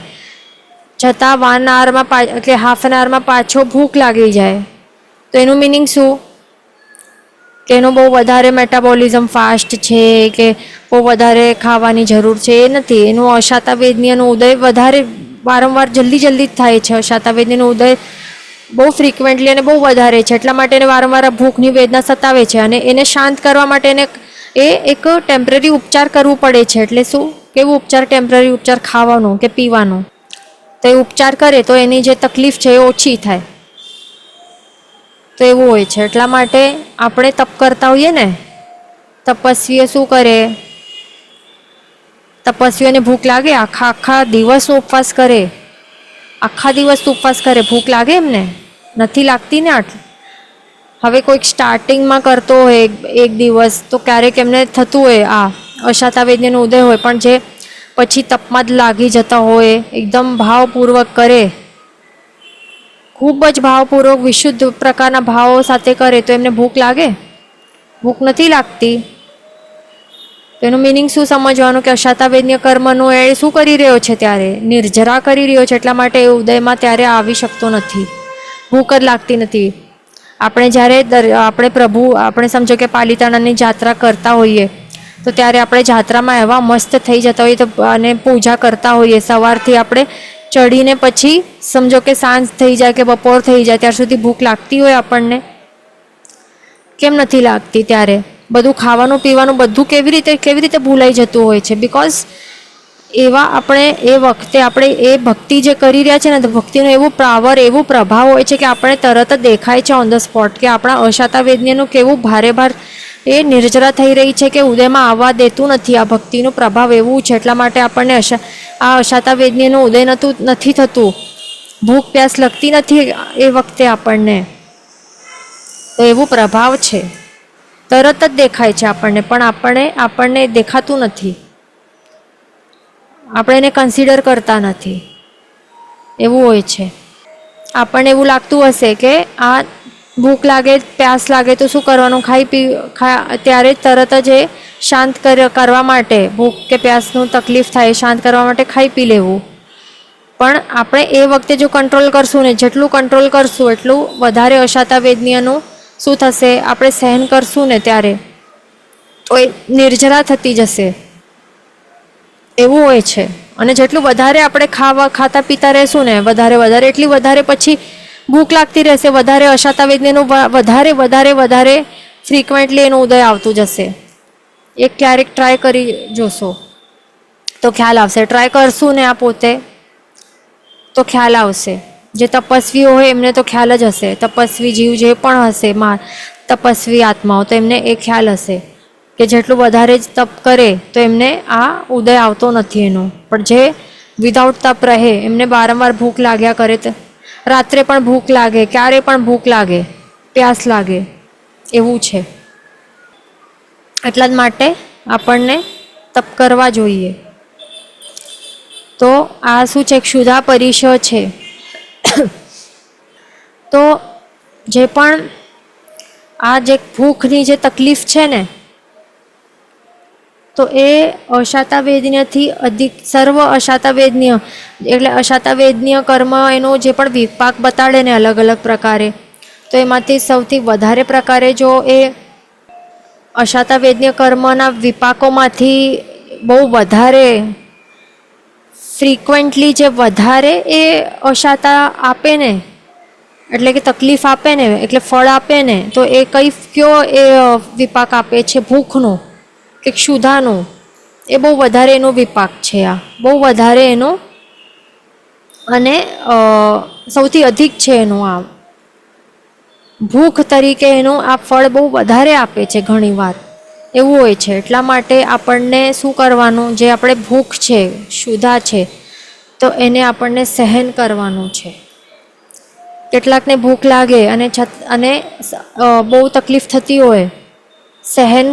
છતાં 1 આવરમાં એટલે હાફ એન આવરમાં પાછો ભૂખ લાગી જાય, તો એનું મિનિંગ શું? કે એનું બહુ વધારે મેટાબોલિઝમ ફાસ્ટ છે કે બહુ વધારે ખાવાની જરૂર છે, એ નથી. એનું અશાતાવેદન્યનું ઉદય વધારે વારંવાર જલ્દી જ થાય છે. અશાતાવેદન્યનું ઉદય બહુ ફ્રિકવન્ટલી અને બહુ વધારે છે, એટલા માટે એને વારંવાર ભૂખની વેદના સતાવે છે. અને એને શાંત કરવા માટે એ એક ટેમ્પરરી ઉપચાર કરવું પડે છે. એટલે શું? કેવું ઉપચાર? ટેમ્પરરી ઉપચાર, ખાવાનું કે પીવાનું. તો એ ઉપચાર કરે તો એની જે તકલીફ છે એ ઓછી થાય. તો એવું હોય છે. એટલા માટે આપણે તપ કરતા હોઈએ ને, તપસ્વીઓ શું કરે? તપસ્વીઓને ભૂખ લાગે, આખા દિવસનો ઉપવાસ કરે, આખા દિવસ ઉપવાસ કરે, ભૂખ લાગે એમને? નથી લાગતી ને. હવે કોઈક સ્ટાર્ટિંગમાં કરતો હોય એક દિવસ, તો ક્યારેક એમને થતું હોય આ અશાતાવેદન્યનો ઉદય હોય, પણ જે પછી તપમાં જ લાગી જતા હોય, એકદમ ભાવપૂર્વક કરે, ખૂબ જ ભાવપૂર્વક વિશુદ્ધ પ્રકારના ભાવો સાથે કરે, તો એમને ભૂખ લાગે? ભૂખ નથી લાગતી. તેનું મિનિંગ શું સમજવાનું? કે અશાતાવેદન્ય કર્મનું એ શું કરી રહ્યો છે? ત્યારે નિર્જરા કરી રહ્યો છે, એટલા માટે એ ઉદયમાં ત્યારે આવી શકતો નથી, ભૂખ જ લાગતી નથી. આપણે જ્યારે આપણે સમજો કે પાલિતાણાની જાત્રા કરતા હોઈએ, તો ત્યારે આપણે જાત્રામાં એવા મસ્ત થઈ જતા હોઈએ તો અને પૂજા કરતા હોઈએ, સવારથી આપણે ચડીને પછી સમજો કે સાંજ થઈ જાય કે બપોર થઈ જાય ત્યાર સુધી ભૂખ લાગતી હોય આપણને? કેમ નથી લાગતી? ત્યારે બધું ખાવાનું પીવાનું બધું કેવી રીતે ભૂલાઈ જતું હોય છે? બિકોઝ એવા આપણે એ વખતે આપણે એ ભક્તિ જે કરી રહ્યા છે ને, તો ભક્તિનું એવું પાવર, એવું પ્રભાવ હોય છે કે આપણે તરત જ દેખાય છે ઓન ધ સ્પોટ કે આપણા અશાતાવેદન્યનું કેવું ભારે એ નિર્જરા થઈ રહી છે કે ઉદયમાં આવવા દેતું નથી. આ ભક્તિનું પ્રભાવ એવું છે, એટલા માટે આપણને આ અશાતાવેદન્યનું ઉદય નથી થતું, ભૂખ પ્યાસ લગતી નથી એ વખતે આપણને. તો એવું પ્રભાવ છે, તરત જ દેખાય છે આપણને, પણ આપણને દેખાતું નથી, આપણે એને કન્સિડર કરતા નથી. એવું હોય છે. આપણને એવું લાગતું હશે કે આ ભૂખ લાગે, પ્યાસ લાગે તો શું કરવાનું? ત્યારે તરત જ એ શાંત કરવા માટે, ભૂખ કે પ્યાસનું તકલીફ થાય શાંત કરવા માટે ખાઈ પી લેવું. પણ આપણે એ વખતે જો કંટ્રોલ કરશું ને, જેટલું કંટ્રોલ કરશું એટલું વધારે અશાતાવેદન્યનું શું થશે? આપણે સહન કરશું ને ત્યારે તો એ નિર્જરા થતી જશે. એવું હોય છે. અને જેટલું વધારે આપણે ખાતા પીતા રહેશું ને, વધારે એટલી વધારે પછી ભૂખ લાગતી રહેશે, વધારે અશાતાવેદન્યનું વધારે ફ્રિકવન્ટલી એનું ઉદય આવતું જશે. એક ક્યારેક ટ્રાય કરી જોશો તો ખ્યાલ આવશે. ટ્રાય કરશું ને આ પોતે તો ખ્યાલ આવશે. જે તપસ્વીઓ હોય એમને તો ખ્યાલ જ હશે, તપસ્વી જીવ જે પણ હશે, તપસ્વી આત્માઓ, તો એમને એ ખ્યાલ હશે કે જેટલું વધારે જ તપ કરે તો એમને આ ઉદય આવતો નથી એનો. પણ જે વિધાઉટ તપ રહે એમને વારંવાર ભૂખ લાગ્યા કરે, રાત્રે પણ ભૂખ લાગે, ક્યારે પણ ભૂખ લાગે, પ્યાસ લાગે, એવું છે. એટલા જ માટે આપણને તપ કરવા જોઈએ. તો આ શું છે? ક્ષુધા પરિષદ છે. તો જે પણ આ જે ભૂખની જે તકલીફ છે ને, તો એ અશાતાવેદન્યથી સર્વ અશાતાવેદન્ય, એટલે અશાતાવેદન્ય કર્મ એનો જે પણ વિપાક બતાડે ને અલગ અલગ પ્રકારે, તો એમાંથી સૌથી વધારે પ્રકારે જો એ અશાતાવેદન્ય કર્મના વિપાકોમાંથી બહુ વધારે ફ્રિકવન્ટલી જે વધારે એ અશાતા આપે ને, એટલે કે તકલીફ આપે ને, એટલે ફળ આપે ને, તો એ કયો એ વિપાક આપે છે? ભૂખનું કે ક્ષુધાનું? એ બહુ વધારે એનો વિપાક છે. આ બહુ વધારે એનો અને સૌથી અધિક છે એનું આ ભૂખ તરીકે એનું આ ફળ બહુ વધારે આપે છે ઘણીવાર. એવું હોય છે. એટલા માટે આપણને શું કરવાનું, જે આપણે ભૂખ છે, ક્ષુધા છે, તો એને આપણને સહન કરવાનું છે. કેટલાકને ભૂખ લાગે અને બહુ તકલીફ થતી હોય, સહન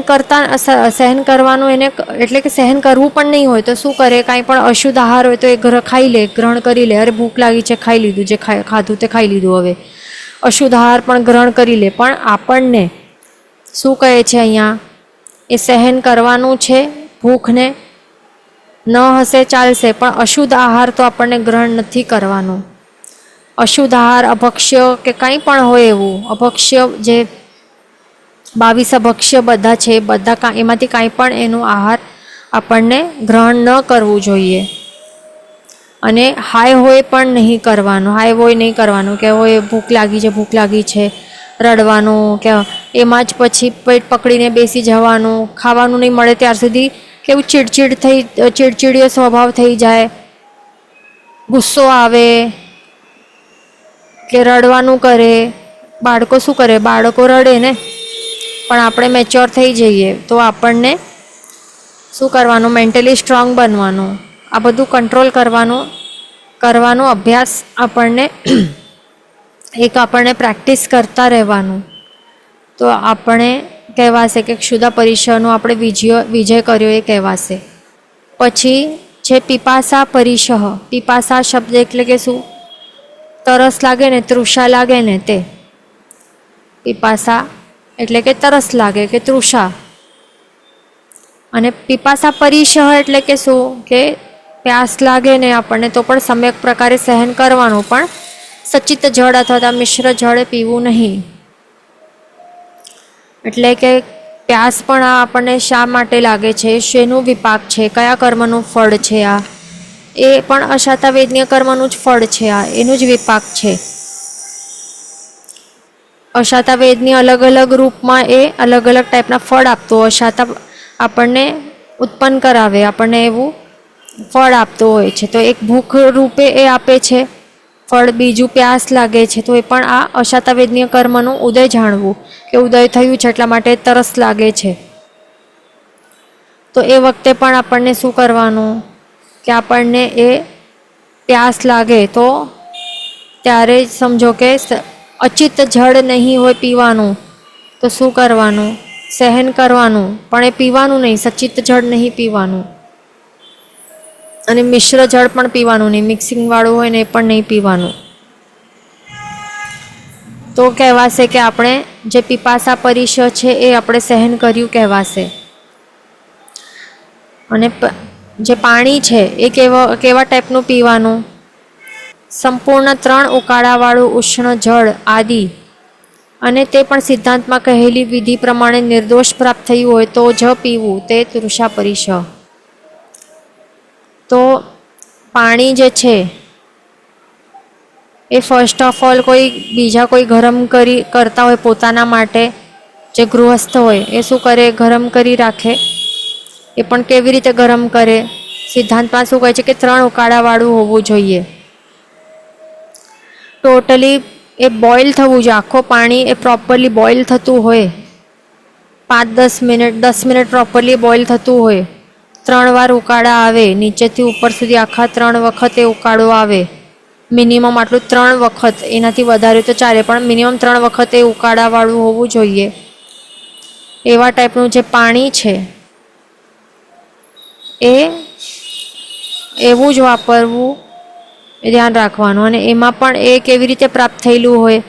કરવાનું એને એટલે કે સહન કરવું પણ નહીં હોય તો શું કરે, કાંઈ પણ અશુદ્ધ આહાર હોય તો એ ખાઈ લે, ગ્રહણ કરી લે. અરે ભૂખ લાગી છે, ખાઈ લીધું, જે ખાધું તે ખાઈ લીધું. હવે અશુદ્ધ આહાર પણ ગ્રહણ કરી લે. પણ આપણને શું કહે છે અહીંયા, એ સહન કરવાનું છે ભૂખને. ન હશે ચાલશે, પણ અશુદ્ધ આહાર તો આપણને ગ્રહણ નથી કરવાનો. અશુદ્ધ આહાર, અભક્ષ્ય કે કંઈ પણ હોય એવું અભક્ષ્ય, જે 22 અભક્ષ્ય બધા છે, બધા એમાંથી કાંઈ પણ એનો આહાર આપણને ગ્રહણ ન કરવું જોઈએ. અને હાય હોય પણ નહીં કરવાનું. હાય હોય નહીં કરવાનું કે હોય ભૂખ લાગી છે રડવાનું, કે એમાં જ પછી પેટ પકડીને બેસી જવાનું. ખાવાનું નહીં મળે ત્યાર સુધી કેવું ચીડચીડિયો સ્વભાવ થઈ જાય, ગુસ્સો આવે કે રડવાનું કરે. બાળકો શું કરે, બાળકો રડે ને, પણ આપણે મેચ્યોર થઈ જઈએ તો આપણને શું કરવાનું, મેન્ટલી સ્ટ્રોંગ બનવાનું, આ બધું કંટ્રોલ કરવાનો અભ્યાસ આપણને પ્રેક્ટિસ કરતા રહેવાનું. તો આપણે કહેવાશે કે ક્ષુધા પરિસરનો આપણે વિજય કર્યો એ કહેવાશે. પછી છે પીપાસા પરિસહ. પીપાસા શબ્દ એટલે કે શું, તરસ લાગે ને, તૃષા લાગે ને તે. પીપાસા એટલે કે તરસ લાગે કે તૃષા. અને પીપાસા પરિસહ એટલે કે શું, કે પ્યાસ લાગે ને આપણને તો પણ સમ્યક પ્રકારે સહન કરવાનું, પણ સચિત જળ અથવા મિશ્ર જળ પીવું નહીં. એટલે કે પ્યાસ પણ આ આપણને શા માટે લાગે છે, શેનું વિપાક છે, કયા કર્મનું ફળ છે, આ એ પણ અશાતાવેદનીય કર્મનું જ ફળ છે, આ એનું જ વિપાક છે. અશાતાવેદની અલગ અલગ રૂપમાં એ અલગ અલગ ટાઈપના ફળ આપતો, અશાતા આપણને ઉત્પન્ન કરાવે, આપણને એવું ફળ આપતો હોય છે. તો એક ભૂખ રૂપે એ આપે છે ફળ, બીજું પ્યાસ લાગે છે તો એ પણ આ અશાતાવેદનીય કર્મનું ઉદય જાણવું, કે ઉદય થયું છે એટલા માટે તરસ લાગે છે. તો એ વખતે પણ આપણને શું કરવાનું, કે આપણને એ પ્યાસ લાગે તો ત્યારે સમજો કે અચિત જળ નહીં હોય પીવાનું, તો શું કરવાનું, સહન કરવાનું, પણ એ પીવાનું નહીં, સચિત જળ નહીં પીવાનું. અને મિશ્ર જળ પણ પીવાનું નહીં, મિક્સિંગ વાળું હોય ને એ પણ નહીં પીવાનું. તો કહેવાશે કે આપણે જે પીપાસા પરિસહ છે એ આપણે સહન કર્યું કહેવાશે. અને જે પાણી છે એ કેવા ટાઈપનું પીવાનું, સંપૂર્ણ 3 ઉકાળાવાળું ઉષ્ણ જળ આદિ, અને તે પણ સિદ્ધાંતમાં કહેલી વિધિ પ્રમાણે નિર્દોષ પ્રાપ્ત થયું હોય તો જ પીવું, તે તૃષા પરિસહ. તો પાણી જે છે એ ફર્સ્ટ ઓફ ઓલ બીજા કોઈ ગરમ કરતા હોય પોતાના માટે, જે ગૃહસ્થ હોય એ શું કરે, ગરમ કરી રાખે. એ પણ કેવી રીતે ગરમ કરે, સિદ્ધાંતમાં શું કહે છે કે 3 ઉકાળાવાળું હોવું જોઈએ. ટોટલી એ બોઇલ થવું જોઈએ, આખું પાણી એ પ્રોપરલી બોઇલ થતું હોય, 5-10 મિનિટ 10 મિનિટ પ્રોપરલી બોઇલ થતું હોય, 3 વાર ઉકાળા આવે, નીચેથી ઉપર સુધી આખા 3 વખત એ ઉકાળો આવે. મિનિમમ આટલું 3 વખત, એનાથી વધારે તો ચાલે, પણ મિનિમમ 3 વખત એ ઉકાળાવાળું હોવું જોઈએ. એવા ટાઈપનું જે પાણી છે એ એવું જ વાપરવું, એ ધ્યાન રાખવાનું. અને એમાં પણ એ કેવી રીતે પ્રાપ્ત થયેલું હોય,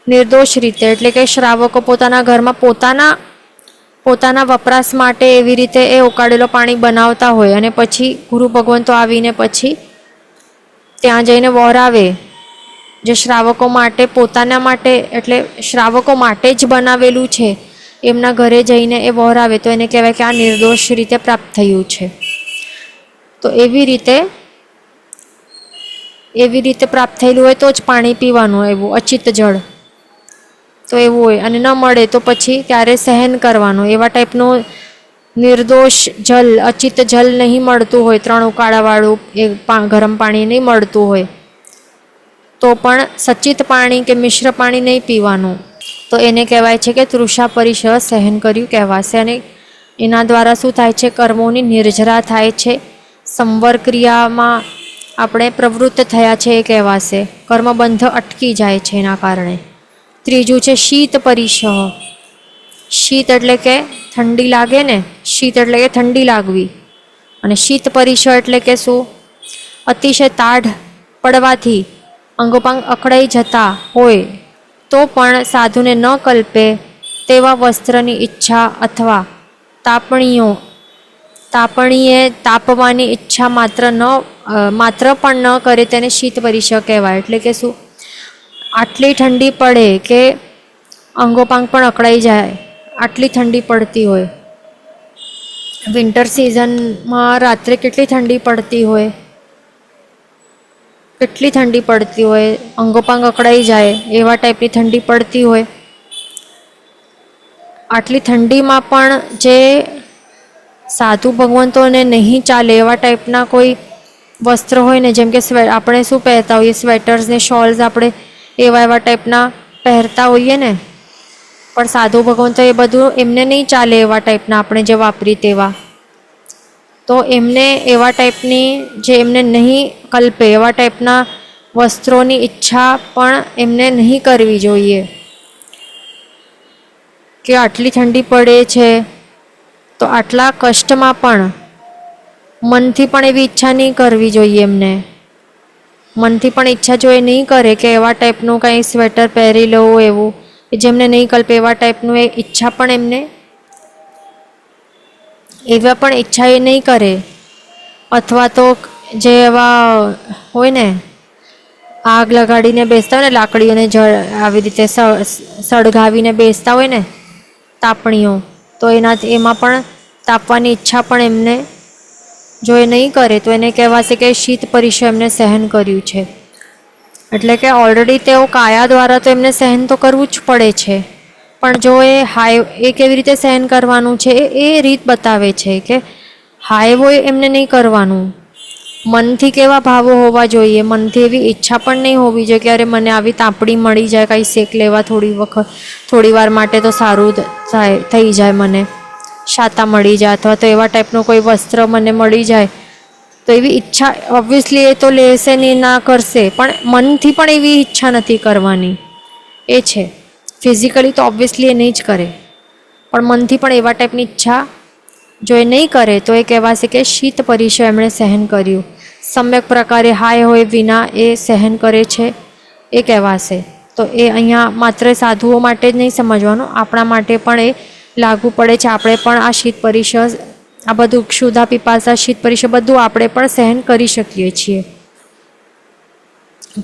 નિર્દોષ રીતે, એટલે કે શ્રાવકો પોતાના ઘરમાં પોતાના વપરાશ માટે એવી રીતે એ ઉકાળેલો પાણી બનાવતા હોય, અને પછી ગુરુ ભગવંતો આવીને પછી ત્યાં જઈને વહોરાવે. જે શ્રાવકો માટે, પોતાના માટે, એટલે શ્રાવકો માટે જ બનાવેલું છે, એમના ઘરે જઈને એ વહોરાવે, તો એને કહેવાય કે આ નિર્દોષ રીતે પ્રાપ્ત થયું છે. તો એવી રીતે પ્રાપ્ત થયેલું હોય તો જ પાણી પીવાનું, એવું અચિત જળ તો એવું હોય. અને ન મળે તો પછી ત્યારે સહન કરવાનું. એવા ટાઈપનું નિર્દોષ જલ, અચિત જલ નહીં મળતું હોય, 3 ઉકાળાવાળું એ ગરમ પાણી નહીં મળતું હોય, તો પણ સચિત પાણી કે મિશ્ર પાણી નહીં પીવાનું. તો એને કહેવાય છે કે તૃષા પરિસહ સહન કર્યું કહેવાશે. અને એના દ્વારા શું થાય છે? કર્મોની નિર્જરા થાય છે, સંવર ક્રિયામાં આપણે પ્રવૃત્ત થયા છે એ કહેવાશે, કર્મબંધ અટકી જાય છે એના કારણે. ત્રીજું છે શીત પરિસહ. શીત એટલે કે ઠંડી લાગે ને, શીત એટલે કે ઠંડી લાગવી, અને શીત પરિસહ એટલે કે શું? અતિશય તાઢ પડવાથી અંગોપાંગ અકળાઈ જતા હોય તો પણ સાધુને ન કલ્પે તેવા વસ્ત્રની ઈચ્છા અથવા તાપણીએ તાપવાની ઈચ્છા માત્ર પણ ન કરે તેને શીત પરિસહ કહેવાય. એટલે કે શું? આટલી ઠંડી પડે કે અંગોપાંગ પણ અકળાઈ જાય, આટલી ઠંડી પડતી હોય. વિન્ટર સિઝનમાં રાત્રે કેટલી ઠંડી પડતી હોય, કેટલી ઠંડી પડતી હોય, અંગોપાંગ અકળાઈ જાય એવા ટાઈપની ઠંડી પડતી હોય. આટલી ઠંડીમાં પણ જે સાધુ ભગવંતોને નહીં ચાલે એવા ટાઈપના કોઈ વસ્ત્ર હોય ને, જેમ કે આપણે શું પહેરતા હોઈએ, સ્વેટર્સ ને શોલ્સ આપણે એવા ટાઈપના પહેરતા હોઈએ ને, પણ સાધુ ભગવંતો એ બધું એમને નહીં ચાલે એવા ટાઈપના આપણે જે વાપરી તેવા. તો એમને એવા ટાઈપની જે એમને નહીં કલ્પે એવા ટાઈપના વસ્ત્રોની ઈચ્છા પણ એમને નહીં કરવી જોઈએ. કે આટલી ઠંડી પડે છે તો આટલા કષ્ટમાં પણ મનથી પણ એવી ઈચ્છા નહીં કરવી જોઈએ એમને. મનથી પણ ઈચ્છા જો એ નહીં કરે કે એવા ટાઈપનું કંઈ સ્વેટર પહેરી લેવું, એવું જેમને નહીં કલ્પે એવા ટાઈપનું એ ઈચ્છા પણ એમને ઈચ્છા એ નહીં કરે. અથવા તો જે એવા હોય ને, આગ લગાડીને બેસતા હોય ને, લાકડીઓને આવી રીતે સળગાવીને બેસતા હોય ને તાપણીઓ, તો એમાં પણ તાપવાની ઈચ્છા પણ એમને જો એ નહીં કરે તો એને કહેવાશે કે શીત પરિસહ એમને સહન કર્યું છે. એટલે કે ઓલરેડી તેઓ કાયા દ્વારા તો એમને સહન તો કરવું જ પડે છે, પણ જો એ કેવી રીતે સહન કરવાનું છે એ રીત બતાવે છે કે હાય હોય એમને નહીં કરવાનું. મનથી કેવા ભાવો હોવા જોઈએ, મનથી એવી ઈચ્છા પણ નહીં હોવી જોઈએ કે અરે મને આવી તાપણી મળી જાય, કાંઈ શેક લેવા થોડી વાર માટે તો સારું થઈ જાય, મને શાતા મળી જાય, અથવા તો એવા ટાઈપનું કોઈ વસ્ત્ર મને મળી જાય, તો એવી ઈચ્છા ઓબ્વિયસલી એ તો લેશે નહીં, ના કરશે, પણ મનથી પણ એવી ઈચ્છા નથી કરવાની. એ છે ફિઝિકલી તો ઓબ્વિયસલી એ નહીં જ કરે, પણ મનથી પણ એવા ટાઈપની ઈચ્છા જો એ નહીં કરે તો એ કહેવાશે કે શીત પરિસહ એમણે સહન કર્યું. સમ્યક પ્રકારે હાય હોય વિના એ સહન કરે છે એ કહેવાશે. તો એ અહીંયા માત્ર સાધુઓ માટે જ નહીં સમજવાનું, આપણા માટે પણ એ લાગુ પડે છે. આપણે પણ આ શીત પરિસહ, આ બધું ક્ષુધા પીપાસા શીત પરિસહ બધું આપણે પણ સહન કરી શકીએ છીએ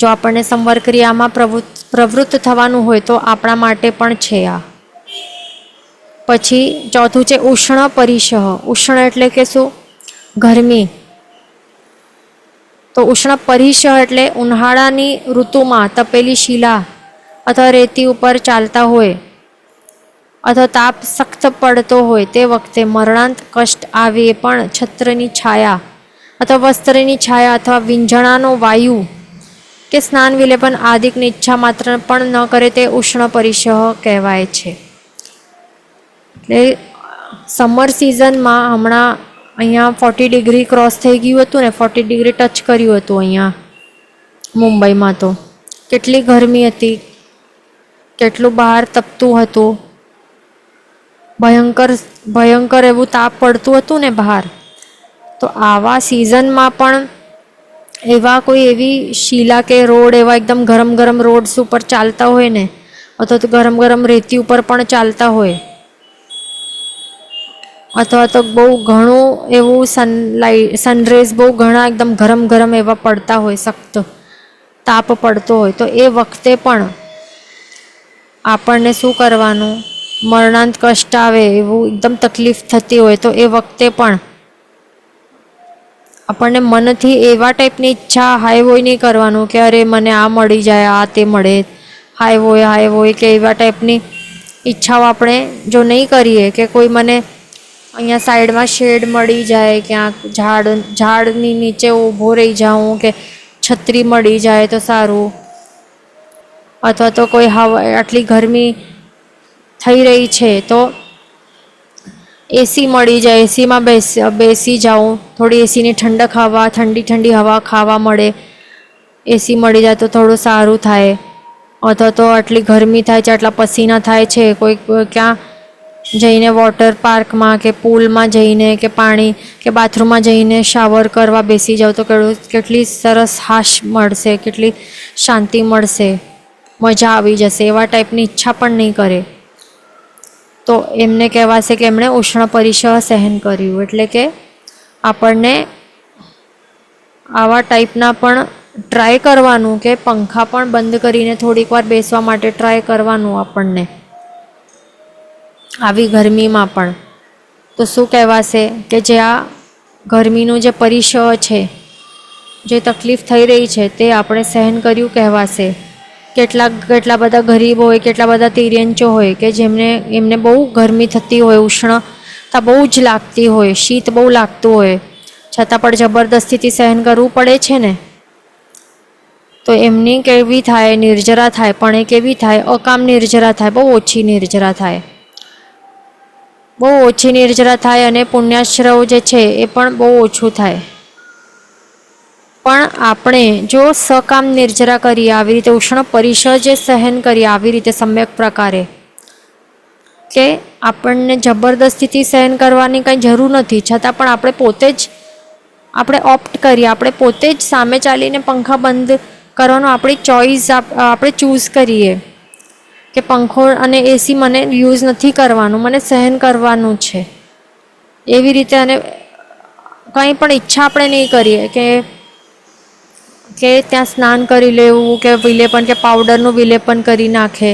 જો આપણને સંવર ક્રિયામાં પ્રવૃત્ત થવાનું હોય તો આપણા માટે પણ છે આ. પછી ચોથું છે ઉષ્ણ પરિસહ. ઉષ્ણ એટલે કે શું? ગરમી. તો ઉષ્ણ પરિસહ એટલે ઉનાળાની ઋતુમાં તપેલી શિલા અથવા રેતી ઉપર ચાલતા હોય અથવા તાપ સખ્ત પડતો હોય તે વખતે મરણાંત કષ્ટ આવે પણ છત્રની છાયા અથવા વસ્ત્રની છાયા અથવા વિંજણાનો વાયુ કે સ્નાન વિલેપન આદિકની ઈચ્છા માત્ર પણ ન કરે તે ઉષ્ણ પરિસહ કહેવાય છે. એટલે સમર સિઝનમાં હમણાં અહીંયા 40 ડિગ્રી ક્રોસ થઈ ગયું હતું ને, 40 ડિગ્રી ટચ કર્યું હતું અહીંયા મુંબઈમાં. તો કેટલી ગરમી હતી, કેટલું બહાર તપતું હતું, ભયંકર એવું તાપ પડતું હતું ને બહાર. તો આવા સિઝનમાં પણ એવી શીલા કે રોડ એવા એકદમ ગરમ રોડ્સ ઉપર ચાલતા હોય ને, અથવા તો ગરમ રેતી ઉપર પણ ચાલતા હોય, અથવા તો બહુ ઘણું એવું સનરેઝ બહુ ઘણા એકદમ ગરમ એવા પડતા હોય, સખ્ત તાપ પડતો હોય, તો એ વખતે પણ આપણને શું કરવાનું? મરણાંત કષ્ટ આવે એવું એકદમ તકલીફ થતી હોય તો એ વખતે પણ આપણને મનથી એવા ટાઈપની ઈચ્છા હાય હોય નહીં કરવાનું કે અરે મને આ મળી જાય, આ તે મળે, હાય હોય કે એવા ટાઈપની ઈચ્છાઓ આપણે જો નહીં કરીએ કે કોઈ મને અહીંયા સાઈડમાં શેડ મળી જાય, ક્યાંક ઝાડની નીચે ઊભો રહી જાઉં, કે છત્રી મળી જાય તો સારું, અથવા તો કોઈ આટલી ગરમી થઈ રહી છે તો એસી મળી જાય, એસીમાં બેસી જાઉં, થોડી એસીની ઠંડક હવા, ઠંડી ઠંડી હવા ખાવા મળે, એસી મળી જાય તો થોડું સારું થાય. અથવા તો આટલી ગરમી થાય છે, આટલા પસીના થાય છે, કોઈ ક્યાં જઈને વોટર પાર્કમાં કે પૂલમાં જઈને કે પાણી કે બાથરૂમમાં જઈને શાવર કરવા બેસી જાવ તો કેટલી સરસ હાશ મળશે, કેટલી શાંતિ મળશે, મજા આવી જશે. એવા ટાઈપની ઈચ્છા પણ નહીં કરે. તો એમને કહેવાશે કે એમણે ઉષ્ણ પરિસહ સહન કર્યું. એટલે કે આપણને આવા ટાઈપના પણ ટ્રાય કરવાનું કે પંખા પણ બંધ કરીને થોડીક વાર બેસવા માટે ટ્રાય કરવાનું આપણને આવી ગરમીમાં પણ. તો શું કહેવાશે કે જે આ ગરમીનું જે પરિસહ છે, જે તકલીફ થઈ રહી છે તે આપણે સહન કર્યું કહેવાશે. કેટલા બધા ગરીબ હોય, કેટલા બધા તિર્યંચો હોય કે એમને બહુ ગરમી થતી હોય, ઉષ્ણતા બહુ જ લાગતી હોય, શીત બહુ લાગતું હોય, છતાં પણ જબરદસ્તીથી સહન કરવું પડે છે ને. તો એમની કેવી થાય, નિર્જરા થાય, પણ એ કેવી થાય, અકામ નિર્જરા થાય, બહુ ઓછી નિર્જરા થાય, બહુ ઓછી નિર્જરા થાય. અને પુણ્યાશ્રવ જે છે એ પણ બહુ ઓછું થાય. પણ આપણે જો સકામ નિર્જરા કરીએ, આવી રીતે ઉષ્ણ પરિસહ જે સહન કરીએ આવી રીતે સમ્યક પ્રકારે, કે આપણને જબરદસ્તીથી સહન કરવાની કંઈ જરૂર નથી, છતાં પણ આપણે પોતે જ ઓપ્ટ કરીએ, આપણે પોતે જ સામે ચાલીને પંખા બંધ કરવાનો આપણી ચોઈસ આપણે ચૂઝ કરીએ કે પંખો અને એસી મને યુઝ નથી કરવાનું, મને સહન કરવાનું છે. એવી રીતે અને કંઈ પણ ઈચ્છા આપણે નહીં કરીએ કે ત્યાં સ્નાન કરી લેવું, કે વિલેપન કે પાવડરનું વિલેપન કરી નાખે,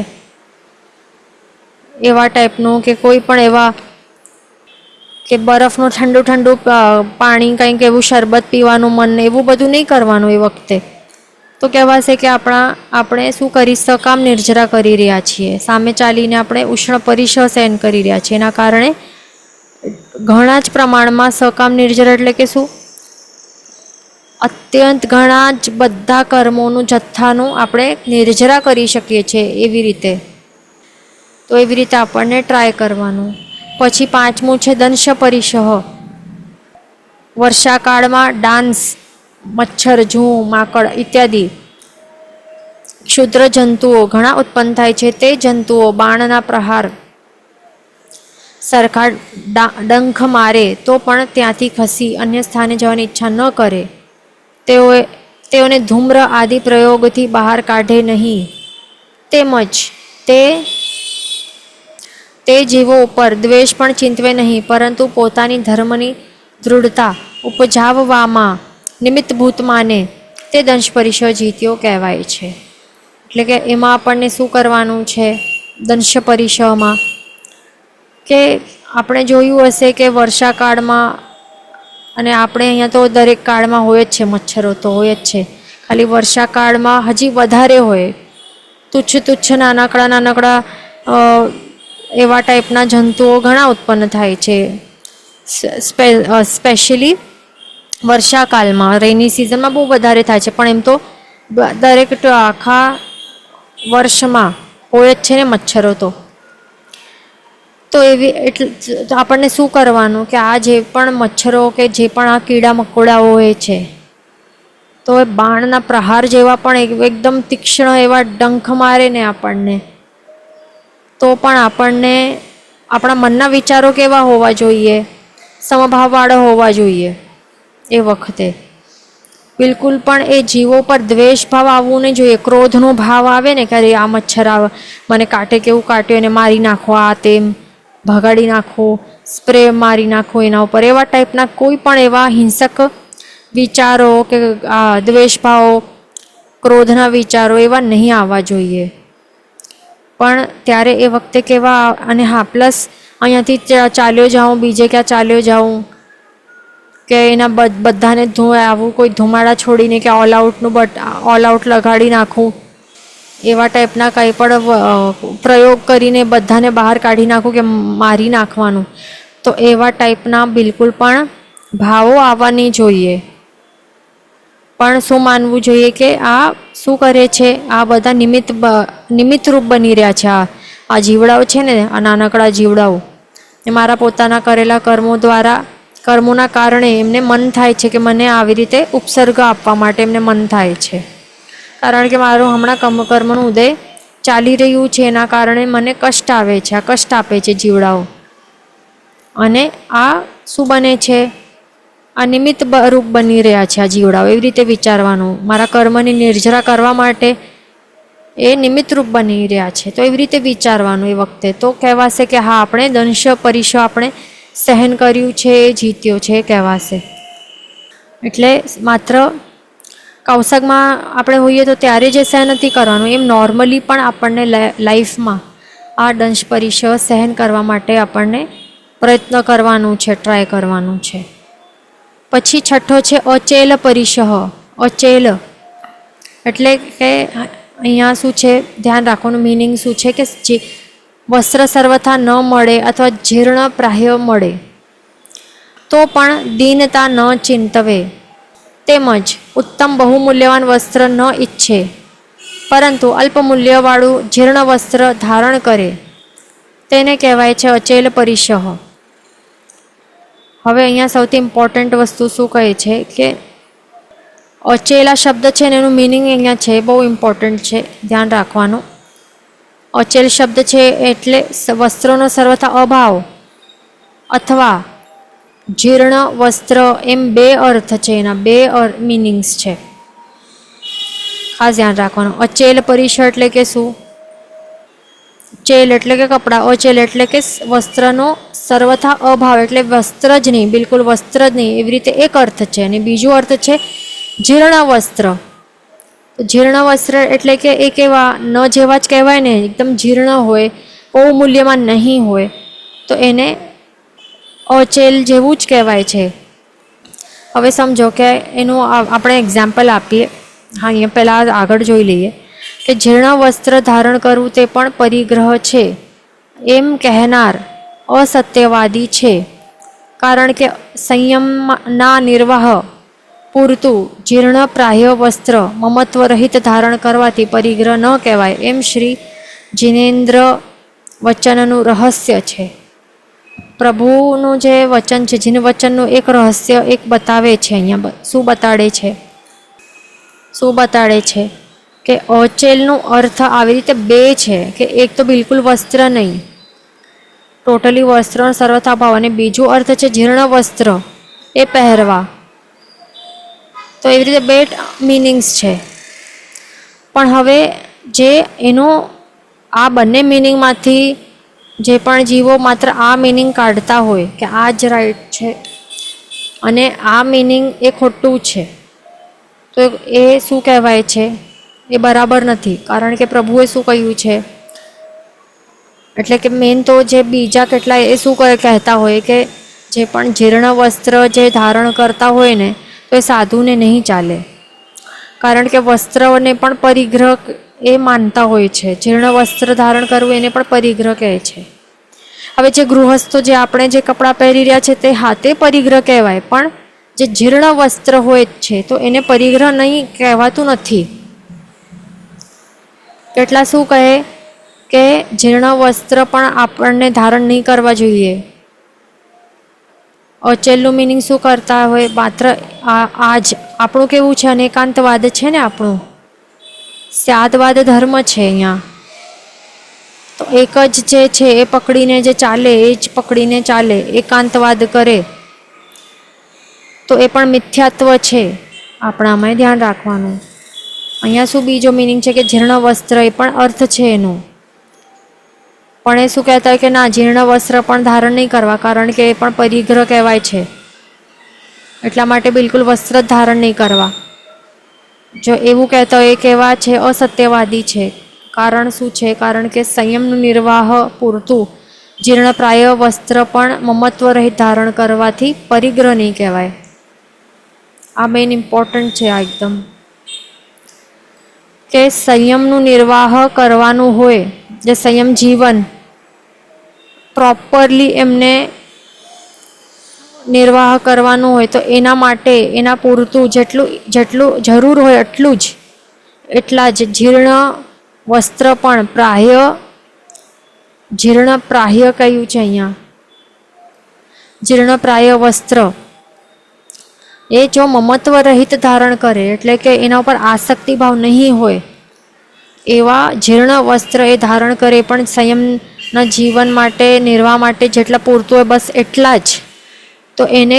એવા ટાઈપનું, કે કોઈ પણ એવા કે બરફનું ઠંડુ પાણી કંઈક એવું શરબત પીવાનું મન, એવું બધું નહીં કરવાનું એ વખતે. તો કહેવાશે કે આપણે શું કરી સકામ નિર્જરા કરી રહ્યા છીએ, સામે ચાલીને આપણે ઉષ્ણ પરિસહ સહન કરી રહ્યા છીએ. એના કારણે ઘણા જ પ્રમાણમાં સકામ નિર્જરા એટલે કે શું, અત્યંત ઘણા જ બધા કર્મોનું જથ્થાનું આપણે નિર્જરા કરી શકીએ છીએ એવી રીતે. તો એવી રીતે આપણને ટ્રાય કરવાનું. પછી પાંચમું છે દંશ પરિસહ. વર્ષાકાળમાં ડાન્સ, મચ્છર, જૂ, માકડ ઇત્યાદિ ક્ષુદ્ર જંતુઓ ઘણા ઉત્પન્ન થાય છે. તે જંતુઓ બાણના પ્રહાર સરખા ડંખ મારે તો પણ ત્યાંથી ખસી અન્ય સ્થાને જવાની ઈચ્છા ન કરે. તેઓને ધૂમ્ર આદિ પ્રયોગથી બહાર કાઢે નહીં. તેમજ તે જીવો ઉપર દ્વેષ પણ ચિંતવે નહીં, પરંતુ પોતાની ધર્મની દૃઢતા ઉપજાવવામાં નિમિત્તભૂત માને તે દંશ પરિસહ જીત્યો કહેવાય છે. એટલે કે એમાં આપણને શું કરવાનું છે દંશ પરિસહમાં, કે આપણે જોયું હશે કે વર્ષાકાળમાં, અને આપણે અહીંયા તો દરેક કાળમાં હોય જ છે, મચ્છરો તો હોય જ છે, ખાલી વર્ષાકાળમાં હજી વધારે હોય. તુચ્છ નાનકડા એવા ટાઈપના જંતુઓ ઘણા ઉત્પન્ન થાય છે, સ્પેશિયલી વર્ષાકાળમાં. રેની સિઝનમાં બહુ વધારે થાય છે, પણ એમ તો દરેક આખા વર્ષમાં હોય જ છે ને મચ્છરો તો આપણને શું કરવાનું કે આ જે પણ મચ્છરો કે જે પણ આ કીડા મકોડાઓ હોય છે, તો એ બાણના પ્રહાર જેવા પણ એકદમ તીક્ષ્ણ એવા ડંખ મારે ને આપણને, તો પણ આપણને આપણા મનના વિચારો કેવા હોવા જોઈએ, સમભાવવાળા હોવા જોઈએ. એ વખતે બિલકુલ પણ એ જીવો પર દ્વેષ ભાવ આવવું નહીં જોઈએ. ક્રોધનો ભાવ આવે ને કે આ મચ્છર મને કાંટે, કેવું કાટ્યું, એને મારી નાખો, આ તેમ ભગાડી નાખો, સ્પ્રે મારી નાખો એના ઉપર, એવા ટાઈપના કોઈ પણ એવા હિંસક વિચારો કે દ્વેષભાવો, ક્રોધના વિચારો એવા નહીં આવવા જોઈએ. પણ ત્યારે એ વખતે કેવા, અને હા પ્લસ અહીંયાથી ચાલ્યો જાઉં, બીજે ક્યાં ચાલ્યો જાઉં, કે એના બધાને આવું કોઈ ધુમાડા છોડીને કે ઓલ આઉટ લગાડી નાખું, એવા ટાઈપના કંઈ પણ પ્રયોગ કરીને બધાને બહાર કાઢી નાખું કે મારી નાખવાનું, તો એવા ટાઈપના બિલકુલ પણ ભાવો આવવા નહીં જોઈએ. પણ શું માનવું જોઈએ કે આ શું કરે છે, આ બધા નિમિત્તરૂપ બની રહ્યા છે. આ જીવડાઓ છે ને, આ નાનકડા જીવડાઓ, એ મારા પોતાના કરેલા કર્મોના કારણે એમને મન થાય છે કે મને આવી રીતે ઉપસર્ગ આપવા માટે એમને મન થાય છે, કારણ કે મારું હમણાં કર્મનું ઉદય ચાલી રહ્યું છે, એના કારણે મને કષ્ટ આવે છે, આ કષ્ટ આપે છે જીવડાઓ. અને આ શું બને છે? આ નિમિત્ત રૂપ બની રહ્યા છે આ જીવડાઓ. એવી રીતે વિચારવાનું, મારા કર્મની નિર્જરા કરવા માટે એ નિમિત્ત રૂપ બની રહ્યા છે. તો એવી રીતે વિચારવાનું એ વખતે. તો કહેવાશે કે હા, આપણે દંશ પરિશ આપણે સહન કર્યું છે, એ જીત્યો છે, એ કહેવાશે. એટલે માત્ર કૌશકમાં આપણે હોઈએ તો ત્યારે જે સહન નથી કરવાનું, એમ નોર્મલી પણ આપણને લાઈફમાં આ દંશ પરિશ સહન કરવા માટે આપણને પ્રયત્ન કરવાનું છે, ટ્રાય કરવાનું છે. પછી છઠ્ઠો છે અચેલ પરિશ. અચેલ એટલે કે અહીંયા શું છે, ધ્યાન રાખવાનું, મિનિંગ શું છે કે જે વસ્ત્ર સર્વથા ન મળે અથવા જીર્ણ પ્રાહ્ય મળે તો પણ દીનતા ન ચિંતવે, તેમજ ઉત્તમ બહુમૂલ્યવાન વસ્ત્ર ન ઈચ્છે પરંતુ અલ્પમૂલ્યવાળું જીર્ણ વસ્ત્ર ધારણ કરે, તેને કહેવાય છે અચેલ પરિશ. હવે અહીંયા સૌથી ઇમ્પોર્ટન્ટ વસ્તુ શું કહે છે કે અચેલા શબ્દ છે ને એનું મિનિંગ અહીંયા છે, બહુ ઇમ્પોર્ટન્ટ છે, ધ્યાન રાખવાનું. અચેલ શબ્દ છે એટલે વસ્ત્રોનો સર્વથા અભાવ અથવા જીર્ણ વસ્ત્ર, એમ બે અર્થ છે, એના બે મિનિંગ્સ છે, ખાસ ધ્યાન રાખવાનું. અચેલ પરિશ એટલે કે શું? ચેલ એટલે કે કપડાં, અચેલ એટલે કે વસ્ત્રનો સર્વથા અભાવ એટલે વસ્ત્ર જ નહીં, બિલકુલ વસ્ત્ર જ નહીં, એવી રીતે એક અર્થ છે. અને બીજો અર્થ છે જીર્ણ વસ્ત્ર. જીર્ણ વસ્ત્ર એટલે કે એ કેવા ન જેવા જ કહેવાય ને, એકદમ જીર્ણ હોય, બહુ મૂલ્યવાન નહીં હોય, તો એને અચેલ જેવું જ કહેવાય છે. હવે સમજો કે એનું આપણે એક્ઝામ્પલ આપીએ. હા, અહીંયા પહેલાં આગળ જોઈ લઈએ કે જીર્ણ વસ્ત્ર ધારણ કરવું તે પણ પરિગ્રહ છે એમ કહેનાર અસત્યવાદી છે, કારણ કે સંયમના નિર્વાહ પૂરતું જીર્ણ પ્રાહ્ય વસ્ત્ર મમત્વ રહિત ધારણ કરવાથી પરિગ્રહ ન કહેવાય, એમ શ્રી જિનેન્દ્ર વચનનું રહસ્ય છે. પ્રભુનું જે વચન છે, જીન વચનનું એક રહસ્ય એક બતાવે છે. અહીંયા શું બતાડે છે? શું બતાડે છે કે અચેલનું અર્થ આવી રીતે બે છે, કે એક તો બિલકુલ વસ્ત્ર નહીં, ટોટલી વસ્ત્ર સર્વથા ભાવ, અને બીજું અર્થ છે જીર્ણ વસ્ત્ર, એ પહેરવા. તો એવી રીતે બે મિનિંગ્સ છે. પણ હવે જે એનો આ બંને મિનિંગમાંથી જે પણ જીવો માત્ર આ મિનિંગ કાઢતા હોય કે આ જ રાઈટ છે અને આ મિનિંગ એ ખોટું છે, તો એ શું કહેવાય છે? એ બરાબર નથી. કારણ કે પ્રભુએ શું કહ્યું છે? એટલે કે મેન તો જે બીજા કેટલાય એ શું કહેતા હોય કે જે પણ જીર્ણ વસ્ત્ર જે ધારણ કરતા હોય ને, તો એ સાધુને નહીં ચાલે, કારણ કે વસ્ત્રને પણ પરિગ્રહ એ માનતા હોય છે. જીર્ણ વસ્ત્ર ધારણ કરવું એને પણ પરિગ્રહ કહે છે. હવે જે ગૃહસ્થો જે આપણે જે કપડાં પહેરી રહ્યા છે તે હાથે પરિગ્રહ કહેવાય, પણ જે જીર્ણ વસ્ત્ર હોય છે તો એને પરિગ્રહ નહીં કહેવાતું નથી. કેટલા શું કહે કે જીર્ણ વસ્ત્ર પણ આપણને ધારણ નહીં કરવા જોઈએ. અચેલનું મિનિંગ શું કરતા હોય? માત્ર આ જ આપણું કેવું છે, અનેકાંતવાદ છે ને, આપણું સ્યાદવાદ ધર્મ છે અહીંયા. તો એક જ જે છે એ પકડીને જે ચાલે એ જ પકડીને ચાલે, એકાંતવાદ કરે તો એ પણ મિથ્યાત્વ છે. આપણામાં ધ્યાન રાખવાનું. અહીંયા શું બીજો મિનિંગ છે કે જીર્ણ વસ્ત્ર, એ પણ અર્થ છે એનું, પણ એ શું કહેતા હોય કે ના, જીર્ણ વસ્ત્ર પણ ધારણ નહીં કરવા, કારણ કે એ પણ પરિગ્રહ કહેવાય છે, એટલા માટે બિલકુલ વસ્ત્ર જ ધારણ નહીં કરવા. જો એવું કહેતા હોય એ કેવા છે? અસત્યવાદી છે. કારણ શું છે? કારણ કે સંયમનું નિર્વાહ પૂરતું જીર્ણ પ્રાય વસ્ત્ર પણ મમત્વ રહિત ધારણ કરવાથી પરિગ્રહ નહીં કહેવાય. આ મેઇન ઇમ્પોર્ટન્ટ છે. આ એકદમ કે સંયમનું નિર્વાહ કરવાનું હોય, જે સંયમ જીવન પ્રોપરલી એમને નિર્વાહ કરવાનું હોય, તો એના માટે એના પૂરતું જેટલું જરૂર હોય એટલા જ જીર્ણ વસ્ત્ર પણ જીર્ણ પ્રાહ્ય કહ્યું છે અહીંયા, જીર્ણપ્રાય વસ્ત્ર એ જો મમત્વ રહિત ધારણ કરે, એટલે કે એના ઉપર આસક્તિ ભાવ નહીં હોય, એવા જીર્ણ વસ્ત્ર એ ધારણ કરે, પણ સંયમના જીવન માટે, નિર્વાહ માટે જેટલા પૂરતું હોય બસ એટલા જ, તો એને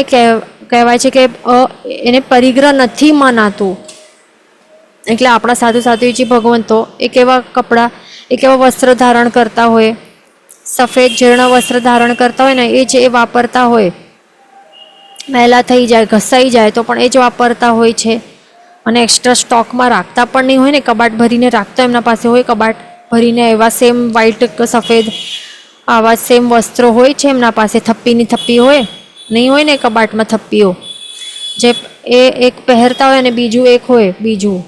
કહેવાય છે કે એને પરિગ્રહ નથી મનાતું. એટલે આપણા સાધુ સાધ્વીજી ભગવંતો એક એવા કપડાં, એક એવા વસ્ત્ર ધારણ કરતા હોય, સફેદ જીર્ણ વસ્ત્ર ધારણ કરતા હોય ને, એ જ એ વાપરતા હોય, મેલા થઈ જાય, ઘસાઈ જાય તો પણ એ જ વાપરતા હોય છે. અને એક્સ્ટ્રા સ્ટોકમાં રાખતા પણ નહીં હોય ને, કબાટ ભરીને રાખતા એમના પાસે હોય, કબાટ ભરીને એવા સેમ વ્હાઈટ સફેદ આવા સેમ વસ્ત્રો હોય છે એમના પાસે, થપ્પીની થપ્પી હોય, નહીં હોય ને કબાટમાં થપ્પીઓ, જે એ એક પહેરતા હોય અને બીજું એક હોય, બીજું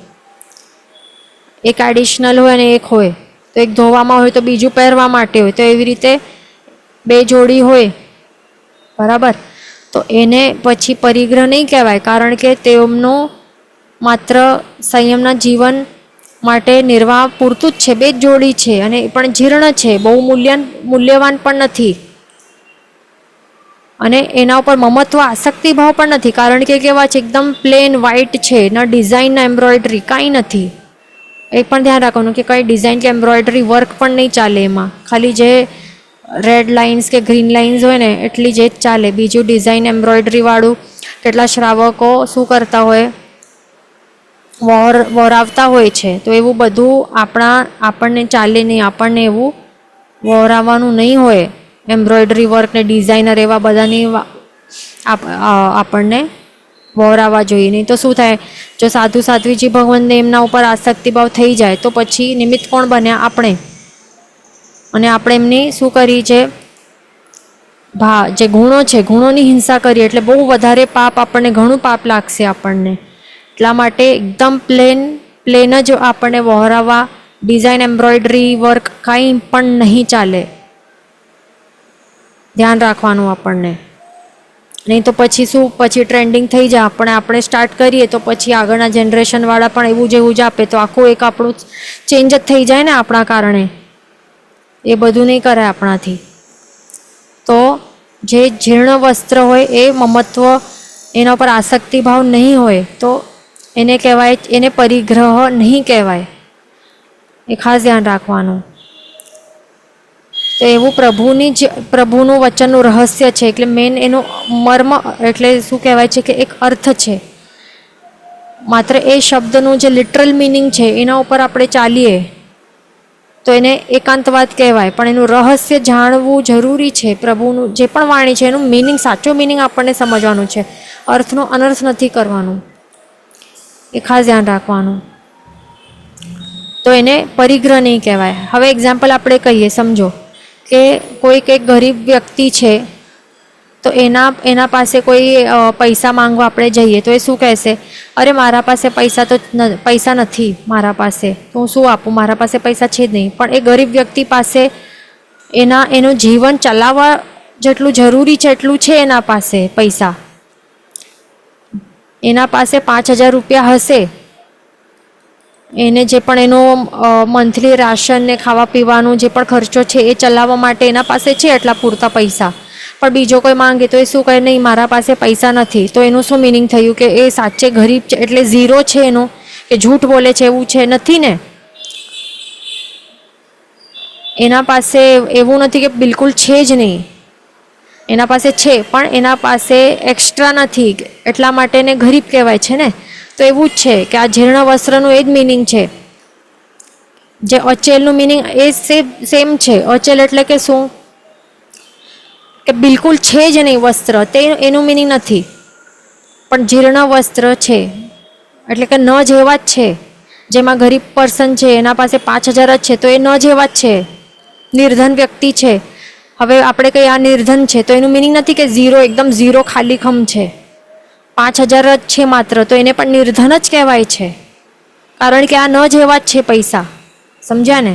એક એડિશનલ હોય અને એક હોય, તો એક ધોવામાં હોય તો બીજું પહેરવા માટે હોય, તો એવી રીતે બે જોડી હોય, બરાબર. તો એને પછી પરિગ્રહ નહીં કહેવાય, કારણ કે તેમનો માત્ર સંયમના જીવન માટે નિર્વાહ પૂરતું જ છે, બે જ જોડી છે, અને એ પણ જીર્ણ છે, બહુ મૂલ્યવાન પણ નથી, અને એના ઉપર મમત્વ આસક્તિ ભાવ પણ નથી, કારણ કે કેવા છે, એકદમ પ્લેન વ્હાઈટ છે, ના ડિઝાઇન ના એમ્બ્રોઇડરી કાંઈ નથી. એ પણ ધ્યાન રાખવાનું કે કંઈ ડિઝાઇન કે એમ્બ્રોઇડરી વર્ક પણ નહીં ચાલે એમાં, ખાલી જે રેડ લાઇન્સ કે ગ્રીન લાઇન્સ હોય ને એટલી જ ચાલે, બીજું ડિઝાઇન એમ્બ્રોઇડરી વાળું કેટલા શ્રાવકો શું કરતા હોય, વોરાવતા હોય છે. તો એવું બધું આપણને ચાલે નહીં, આપણને એવું વોરાવવાનું નહીં હોય, એમ્બ્રોઇડરી વર્ક ને ડિઝાઇનર એવા બધાની આપણને વહોરાવા જોઈએ નહીં. તો શું થાય, જો સાધુ સાધ્વીજી ભગવાનને એમના ઉપર આસક્તિભાવ થઈ જાય તો પછી નિમિત્ત કોણ બન્યા, આપણે. અને આપણે એમની શું કરી છે, જે ગુણો છે, ગુણોની હિંસા કરીએ એટલે બહુ વધારે પાપ, આપણને ઘણું પાપ લાગશે આપણને. એટલા માટે એકદમ પ્લેન જ આપણને વહોરાવા, ડિઝાઇન એમ્બ્રોઇડરી વર્ક કાંઈ પણ નહીં ચાલે, ધ્યાન રાખવાનું આપણને. નહીં તો પછી શું, પછી ટ્રેન્ડિંગ થઈ જાય, આપણે સ્ટાર્ટ કરીએ તો પછી આગળના જનરેશનવાળા પણ એવું જેવું જ આપે, તો આખું એક આપણું ચેન્જ જ થઈ જાય ને આપણા કારણે. એ બધું નહીં કરાય આપણાથી. તો જે જીર્ણ વસ્ત્ર હોય એ મમત્વ, એના પર આસક્તિ ભાવ નહીં હોય, તો એને કહેવાય, એને પરિગ્રહ નહીં કહેવાય. એ ખાસ ધ્યાન રાખવાનું. તો એવું પ્રભુનું વચનનું રહસ્ય છે, એટલે મેન એનું મર્મ, એટલે શું કહેવાય છે કે એક અર્થ છે. માત્ર એ શબ્દનું જે લિટરલ મિનિંગ છે એના ઉપર આપણે ચાલીએ તો એને એકાંતવાદ કહેવાય, પણ એનું રહસ્ય જાણવું જરૂરી છે. પ્રભુનું જે પણ વાણી છે એનું મિનિંગ, સાચો મિનિંગ આપણને સમજવાનું છે, અર્થનો અનર્થ નથી કરવાનું, એ ખાસ ધ્યાન રાખવાનું. તો એને પરિગ્રહ નહીં કહેવાય. હવે એક્ઝામ્પલ આપણે કહીએ, સમજો કે કોઈક એક ગરીબ વ્યક્તિ છે, તો એના પાસે કોઈ પૈસા માંગવા આપણે જઈએ તો એ શું કહેશે, અરે મારા પાસે પૈસા નથી મારા પાસે, તો હું શું આપું, મારા પાસે પૈસા છે જ નહીં. પણ એ ગરીબ વ્યક્તિ પાસે એનું જીવન ચલાવવા જેટલું જરૂરી છે એટલું છે એના પાસે પૈસા. એના પાસે 5,000 રૂપિયા હશે, એને જે પણ એનો મંથલી રાશન ને ખાવા પીવાનું જે પણ ખર્ચો છે એ ચલાવવા માટે એના પાસે છે એટલા પૂરતા પૈસા. પણ બીજો કોઈ માંગે તો એ શું કહે, નહીં મારા પાસે પૈસા નથી. તો એનું શું મિનિંગ થયું, કે એ સાચે ગરીબ છે, એટલે ઝીરો છે એનું, કે જૂઠ બોલે છે એવું છે, નથી ને. એના પાસે એવું નથી કે બિલકુલ છે જ નહીં, એના પાસે છે પણ એના પાસે એક્સ્ટ્રા નથી, એટલા માટે એને ગરીબ કહેવાય છે ને. તો એવું જ છે કે આ જીર્ણ વસ્ત્રનું એ જ મિનિંગ છે. જે અચેલનું મિનિંગ એ સેમ છે. અચેલ એટલે કે શું, કે બિલકુલ છે જ નહીં વસ્ત્ર, તે એનું મિનિંગ નથી. પણ જીર્ણ વસ્ત્ર છે એટલે કે ન જેવા જ છે. જેમાં ગરીબ પર્સન છે એના પાસે 5,000 જ છે તો એ ન જેવા જ છે, નિર્ધન વ્યક્તિ છે. હવે આપણે કંઈ આ નિર્ધન છે તો એનું મિનિંગ નથી કે ઝીરો, એકદમ ઝીરો ખાલીખમ છે, 5,000 જ છે માત્ર, તો એને પણ નિર્ધન જ કહેવાય છે, કારણ કે આ ન જેવા જ છે પૈસા. સમજ્યા ને.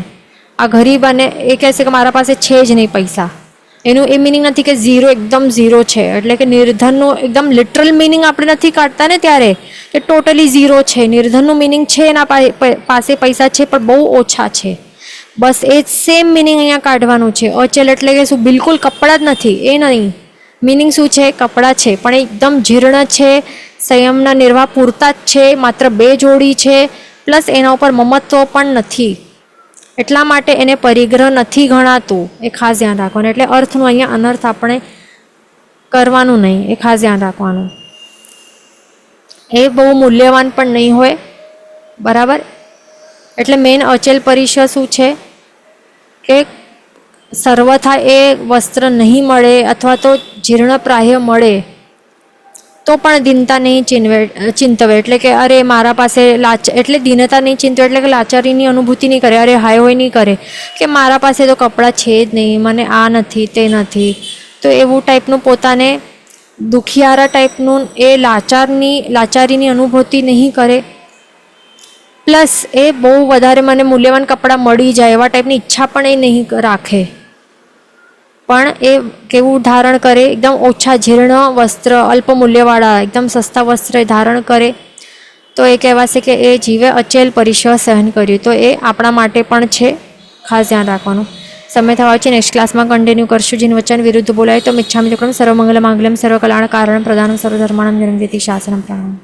આ ગરીબ અને એ કહેશે કે મારા પાસે છે જ નહીં પૈસા, એનું એ મિનિંગ નથી કે ઝીરો, એકદમ ઝીરો છે. એટલે કે નિર્ધનનું એકદમ લિટરલ મિનિંગ આપણે નથી કાઢતા ને ત્યારે, કે ટોટલી ઝીરો છે. નિર્ધનનું મિનિંગ છે એના પાસે પૈસા છે પણ બહુ ઓછા છે, બસ એ જ સેમ મિનિંગ અહીંયા કાઢવાનું છે. અચલ એટલે કે શું, બિલકુલ કપડાં જ નથી, એ નહીં. મિનિંગ શું છે? કપડાં છે પણ એકદમ જીર્ણ છે, સંયમના નિર્વાહ પૂરતા જ છે, માત્ર 2 જોડી છે, પ્લસ એના ઉપર મમત્વ પણ નથી, એટલા માટે એને પરિગ્રહ નથી ગણાતું. એ ખાસ ધ્યાન રાખવાનું. એટલે અર્થનું અહીંયા અનર્થ આપણે કરવાનું નહીં, એ ખાસ ધ્યાન રાખવાનું. એ બહુ મૂલ્યવાન પણ નહીં હોય, બરાબર. એટલે મેઇન અચલ પરિચય શું છે કે સર્વથા એ વસ્ત્ર નહીં મળે અથવા તો જીર્ણપ્રાય મળે તો પણ દીનતા નહીં ચિંતવે. એટલે કે અરે મારા પાસે એટલે દીનતા નહીં ચિંતવે એટલે કે લાચારીની અનુભૂતિ નહીં કરે, અરે હાય હોય નહીં કરે કે મારા પાસે તો કપડાં છે જ નહીં, મને આ નથી તે નથી. તો એવું ટાઈપનું પોતાને દુખિયારા ટાઈપનું એ લાચારીની અનુભૂતિ નહીં કરે. પ્લસ એ બહુ વધારે મને મૂલ્યવાન કપડાં મળી જાય એવા ટાઈપની ઈચ્છા પણ એ નહીં રાખે, પણ એ કેવું ધારણ કરે? એકદમ ઓછા જીર્ણ વસ્ત્ર, અલ્પ મૂલ્યવાળા એકદમ સસ્તા વસ્ત્ર ધારણ કરે તો એ કહેવાશે કે એ જીવે અચેલ પરિચય સહન કર્યું. તો એ આપણા માટે પણ છે, ખાસ ધ્યાન રાખવાનું. સમય થવા છે, નેક્સ્ટ ક્લાસમાં કન્ટિન્યુ કરશું. જીન વચન વિરુદ્ધ બોલાય તો મિચ્છામિ દુક્કડમ સર્વમંગલ માંગલ્યમ સર્વકલ્યાણ કારણ પ્રદાનમ સર્વધર્માણમ નિરંજિતિ શાસનમ પ્રણામ.